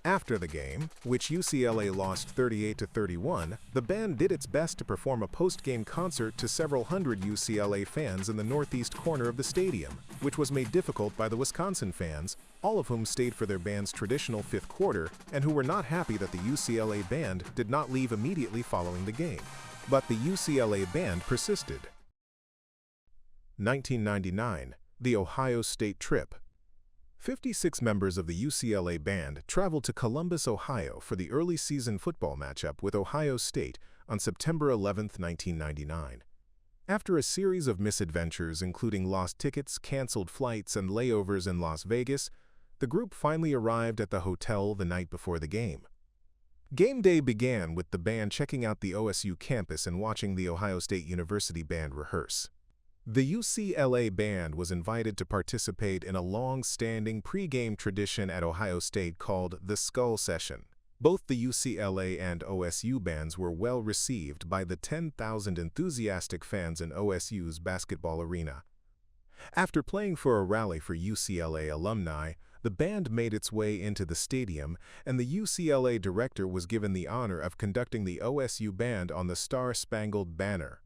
After the game, which UCLA lost 38-31, the band did its best to perform a post-game concert to several hundred UCLA fans in the northeast corner of the stadium, which was made difficult by the Wisconsin fans, all of whom stayed for their band's traditional fifth quarter and who were not happy that the UCLA band did not leave immediately following the game. But the UCLA band persisted. 1999, the Ohio State trip. 56 members of the UCLA band traveled to Columbus, Ohio for the early season football matchup with Ohio State on September 11, 1999. After a series of misadventures including lost tickets, canceled flights, and layovers in Las Vegas, the group finally arrived at the hotel the night before the game. Game day began with the band checking out the OSU campus and watching the Ohio State University band rehearse. The UCLA band was invited to participate in a long-standing pre-game tradition at Ohio State called the Skull Session. Both the UCLA and OSU bands were well received by the 10,000 enthusiastic fans in OSU's basketball arena. After playing for a rally for UCLA alumni, the band made its way into the stadium, and the UCLA director was given the honor of conducting the OSU band on the Star-Spangled Banner.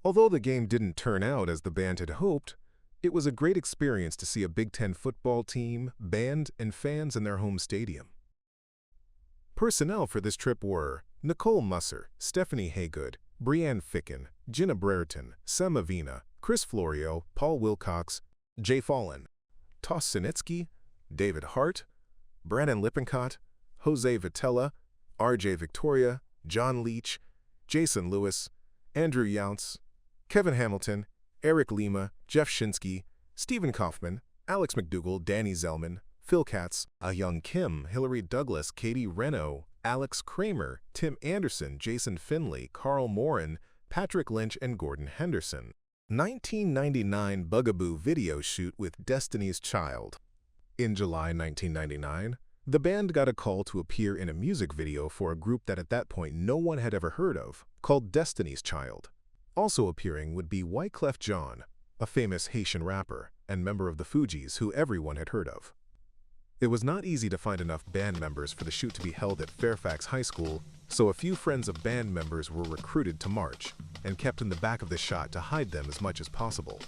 Although the game didn't turn out as the band had hoped, it was a great experience to see a Big Ten football team, band, and fans in their home stadium. Personnel for this trip were Nicole Musser, Stephanie Haygood, Brianne Ficken, Jenna Brereton, Sam Avina, Chris Florio, Paul Wilcox, Jay Fallon, Toss Sinitsky, David Hart, Brandon Lippincott, Jose Vitella, RJ Victoria, John Leach, Jason Lewis, Andrew Younts, Kevin Hamilton, Eric Lima, Jeff Shinsky, Stephen Kaufman, Alex McDougall, Danny Zellman, Phil Katz, Ah-Young Kim, Hillary Douglas, Katie Reno, Alex Kramer, Tim Anderson, Jason Finley, Carl Morin, Patrick Lynch, and Gordon Henderson. 1999 Bugaboo video shoot with Destiny's Child. In July 1999, the band got a call to appear in a music video for a group that at that point no one had ever heard of, called Destiny's Child. Also appearing would be Wyclef Jean, a famous Haitian rapper and member of the Fugees who everyone had heard of. It was not easy to find enough band members for the shoot to be held at Fairfax High School, so a few friends of band members were recruited to march and kept in the back of the shot to hide them as much as possible.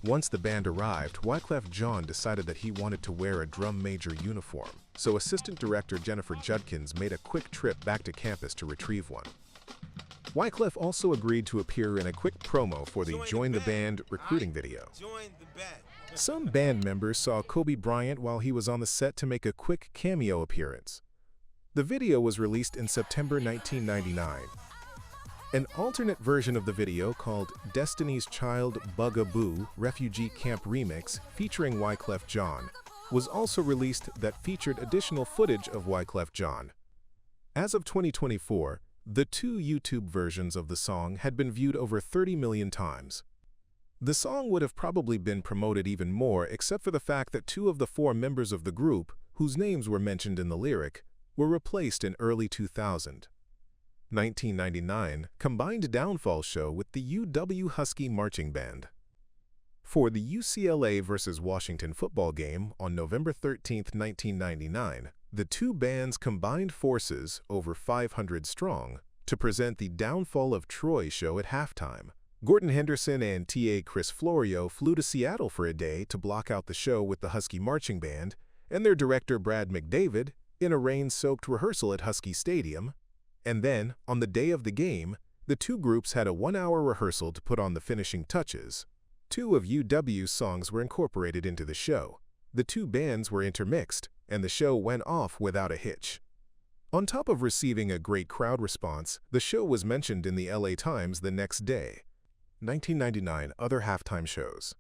Once the band arrived, Wyclef Jean decided that he wanted to wear a drum major uniform, so assistant director Jennifer Judkins made a quick trip back to campus to retrieve one. Wyclef also agreed to appear in a quick promo for the Join the Band recruiting video. Some band members saw Kobe Bryant while he was on the set to make a quick cameo appearance. The video was released in September 1999. An alternate version of the video called Destiny's Child Bugaboo Refugee Camp Remix featuring Wyclef Jean was also released that featured additional footage of Wyclef Jean. As of 2024, the two YouTube versions of the song had been viewed over 30 million times. The song would have probably been promoted even more except for the fact that two of the four members of the group, whose names were mentioned in the lyric, were replaced in early 2000. 1999 combined downfall show with the UW Husky Marching Band. For the UCLA versus Washington football game on November 13, 1999, the two bands combined forces, over 500 strong, to present the Downfall of Troy show at halftime. Gordon Henderson and T.A. Chris Florio flew to Seattle for a day to block out the show with the Husky Marching Band and their director Brad McDavid in a rain-soaked rehearsal at Husky Stadium. And then, on the day of the game, the two groups had a 1-hour rehearsal to put on the finishing touches. Two of UW's songs were incorporated into the show. The two bands were intermixed, and the show went off without a hitch. On top of receiving a great crowd response, the show was mentioned in the LA Times the next day. 1999 Other halftime shows.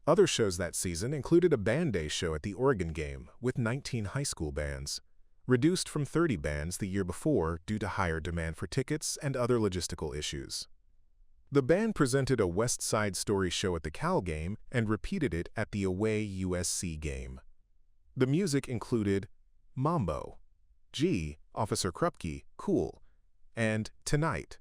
Other shows that season included a band day show at the Oregon game with 19 high school bands, reduced from 30 bands the year before due to higher demand for tickets and other logistical issues. The band presented a West Side Story show at the Cal game and repeated it at the away USC game. The music included Mambo, G, Officer Krupke, Cool, and Tonight.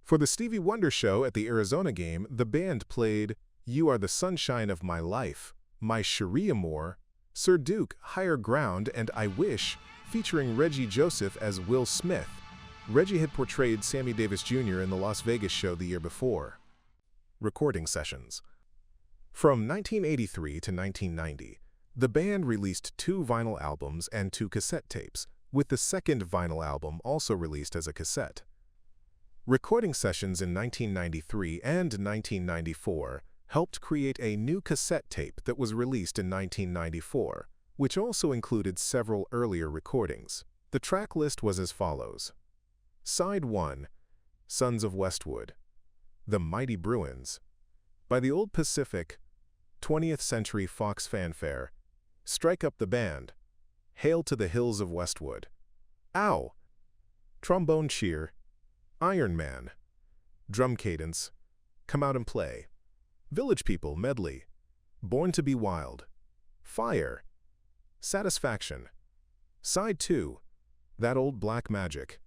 For the Stevie Wonder show at the Arizona game, the band played You Are the Sunshine of My Life, My Cherie Amour, Sir Duke, Higher Ground, and I Wish, featuring Reggie Joseph as Will Smith. Reggie had portrayed Sammy Davis Jr. in the Las Vegas show the year before. Recording sessions. From 1983 to 1990, the band released 2 vinyl albums and 2 cassette tapes, with the second vinyl album also released as a cassette. Recording sessions in 1993 and 1994 helped create a new cassette tape that was released in 1994, which also included several earlier recordings. The track list was as follows. Side 1, Sons of Westwood, The Mighty Bruins, By the Old Pacific, 20th Century Fox Fanfare, Strike Up the Band, Hail to the Hills of Westwood, Ow, Trombone Cheer, Iron Man, Drum Cadence, Come Out and Play, Village People Medley, Born to be Wild, Fire, Satisfaction, Side 2, That Old Black Magic,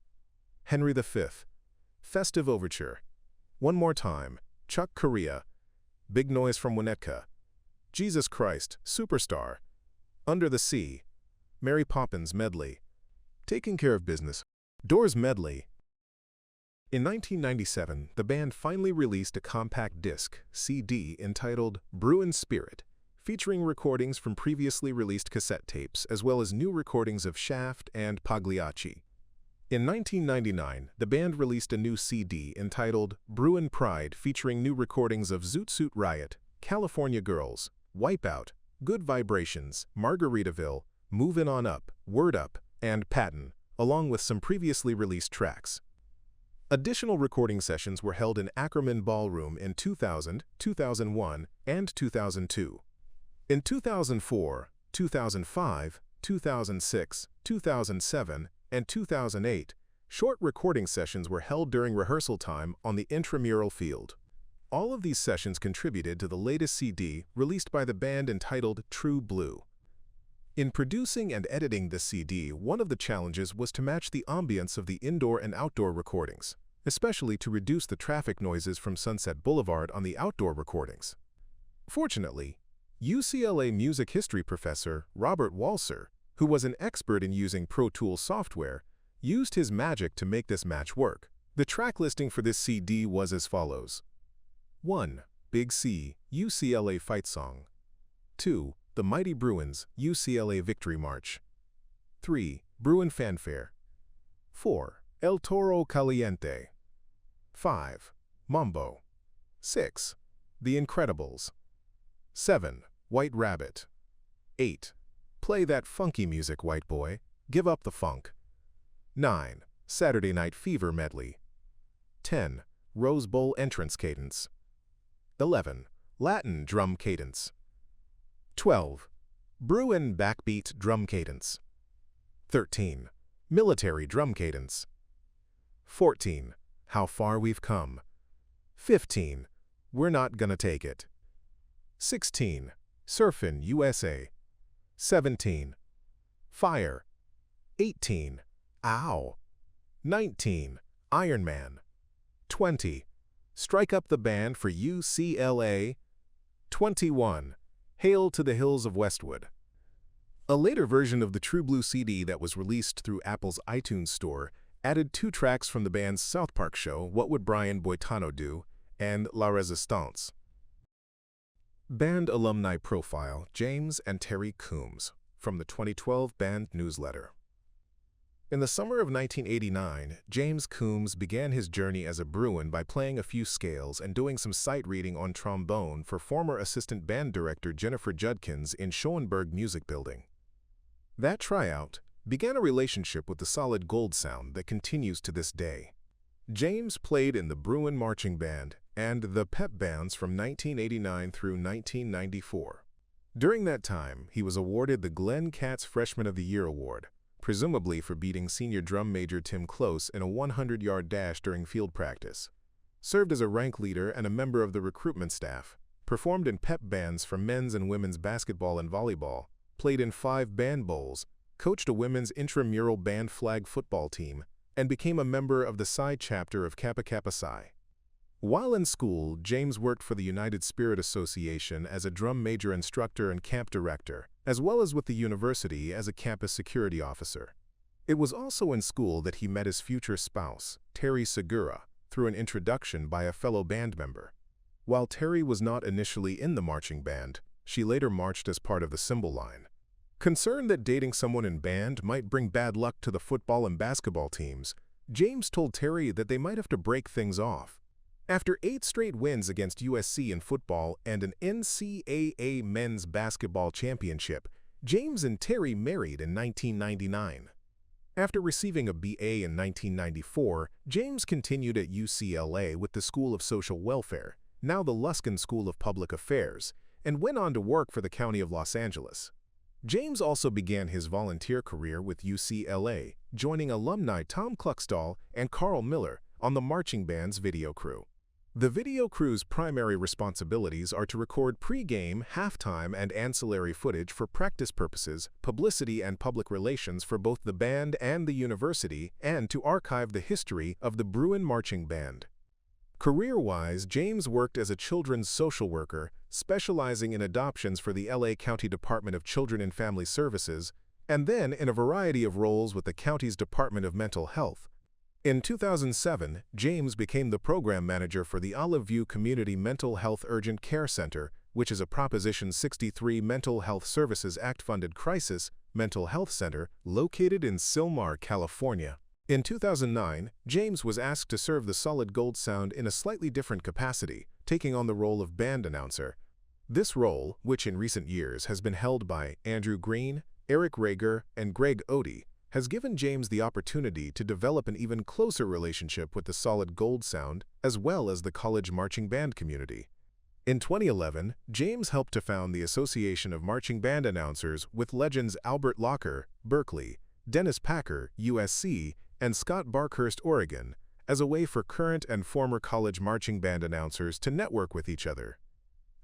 Henry V, Festive Overture, One More Time, Chuck Corea, Big Noise from Winnetka, Jesus Christ, Superstar, Under the Sea, Mary Poppins Medley, Taking Care of Business, Doors Medley. In 1997, the band finally released a compact disc, CD, entitled Bruin Spirit, featuring recordings from previously released cassette tapes as well as new recordings of Shaft and Pagliacci. In 1999, the band released a new CD entitled Bruin Pride featuring new recordings of Zoot Suit Riot, California Girls, Wipeout, Good Vibrations, Margaritaville, Movin' On Up, Word Up, and Patton, along with some previously released tracks. Additional recording sessions were held in Ackerman Ballroom in 2000, 2001, and 2002. In 2004, 2005, 2006, 2007, and 2008, short recording sessions were held during rehearsal time on the intramural field. All of these sessions contributed to the latest CD released by the band entitled True Blue. In producing and editing this CD, one of the challenges was to match the ambience of the indoor and outdoor recordings, especially to reduce the traffic noises from Sunset Boulevard on the outdoor recordings. Fortunately, UCLA music history professor Robert Walser, who was an expert in using Pro Tools software, used his magic to make this match work. The track listing for this CD was as follows: 1. Big C, UCLA Fight Song. 2. The Mighty Bruins, UCLA Victory March. 3. Bruin Fanfare. 4. El Toro Caliente. 5. Mambo. 6. The Incredibles. 7. White Rabbit. 8. Play That Funky Music, White Boy, Give Up the Funk. 9. Saturday Night Fever Medley. 10. Rose Bowl Entrance Cadence. 11. Latin Drum Cadence. 12. Bruin Backbeat Drum Cadence. 13. Military Drum Cadence. 14. How Far We've Come. 15. We're Not Gonna Take It. 16. Surfin' USA. 17. Fire. 18. Ow. 19. Iron Man. 20. Strike Up the Band for UCLA. 21. Hail to the Hills of Westwood. A later version of the True Blue CD that was released through Apple's iTunes Store added 2 tracks from the band's South Park show, What Would Brian Boitano Do?, and La Resistance. Band alumni profile, James and Terry Coombs, from the 2012 band newsletter. In the summer of 1989, James Coombs began his journey as a Bruin by playing a few scales and doing some sight reading on trombone for former assistant band director Jennifer Judkins in Schoenberg Music Building. That tryout began a relationship with the solid gold sound that continues to this day. James played in the Bruin Marching Band and the Pep Bands from 1989 through 1994. During that time, he was awarded the Glenn Katz Freshman of the Year Award, presumably for beating senior drum major Tim Close in a 100-yard dash during field practice, served as a rank leader and a member of the recruitment staff, performed in pep bands for men's and women's basketball and volleyball, played in 5 band bowls, coached a women's intramural band flag football team, and became a member of the Psi chapter of Kappa Kappa Psi. While in school, James worked for the United Spirit Association as a drum major instructor and camp director, as well as with the university as a campus security officer. It was also in school that he met his future spouse, Terry Segura, through an introduction by a fellow band member. While Terry was not initially in the marching band, she later marched as part of the cymbal line. Concerned that dating someone in band might bring bad luck to the football and basketball teams, James told Terry that they might have to break things off. After 8 straight wins against USC in football and an NCAA men's basketball championship, James and Terry married in 1999. After receiving a BA in 1994, James continued at UCLA with the School of Social Welfare, now the Luskin School of Public Affairs, and went on to work for the County of Los Angeles. James also began his volunteer career with UCLA, joining alumni Tom Kluckstall and Carl Miller on the marching band's video crew. The video crew's primary responsibilities are to record pre-game, halftime, and ancillary footage for practice purposes, publicity and public relations for both the band and the university, and to archive the history of the Bruin marching band. Career-wise, James worked as a children's social worker, specializing in adoptions for the LA County Department of Children and Family Services, and then in a variety of roles with the county's Department of Mental Health. In 2007, James became the program manager for the Olive View Community Mental Health Urgent Care Center, which is a Proposition 63 Mental Health Services Act-funded crisis mental health center located in Sylmar, California. In 2009, James was asked to serve the Solid Gold Sound in a slightly different capacity, taking on the role of band announcer. This role, which in recent years has been held by Andrew Green, Eric Rager, and Greg Odie, has given James the opportunity to develop an even closer relationship with the Solid Gold Sound as well as the college marching band community. In 2011, James helped to found the Association of Marching Band Announcers with legends Albert Locker, Berkeley, Dennis Packer, USC, and Scott Barkhurst, Oregon, as a way for current and former college marching band announcers to network with each other.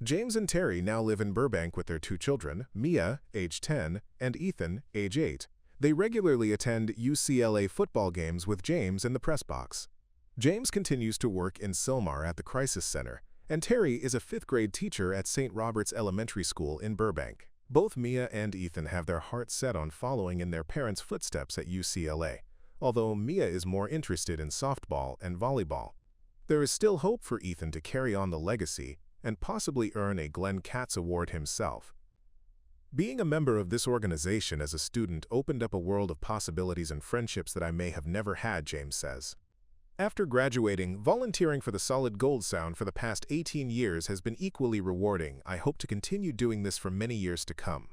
James and Terry now live in Burbank with their 2 children, Mia, age 10, and Ethan, age 8. They regularly attend UCLA football games with James in the press box. James continues to work in Sylmar at the Crisis Center, and Terry is a 5th-grade teacher at St. Robert's Elementary School in Burbank. Both Mia and Ethan have their hearts set on following in their parents' footsteps at UCLA, although Mia is more interested in softball and volleyball. There is still hope for Ethan to carry on the legacy and possibly earn a Glenn Katz Award himself. Being a member of this organization as a student opened up a world of possibilities and friendships that I may have never had, James says. After graduating, volunteering for the Solid Gold Sound for the past 18 years has been equally rewarding. I hope to continue doing this for many years to come.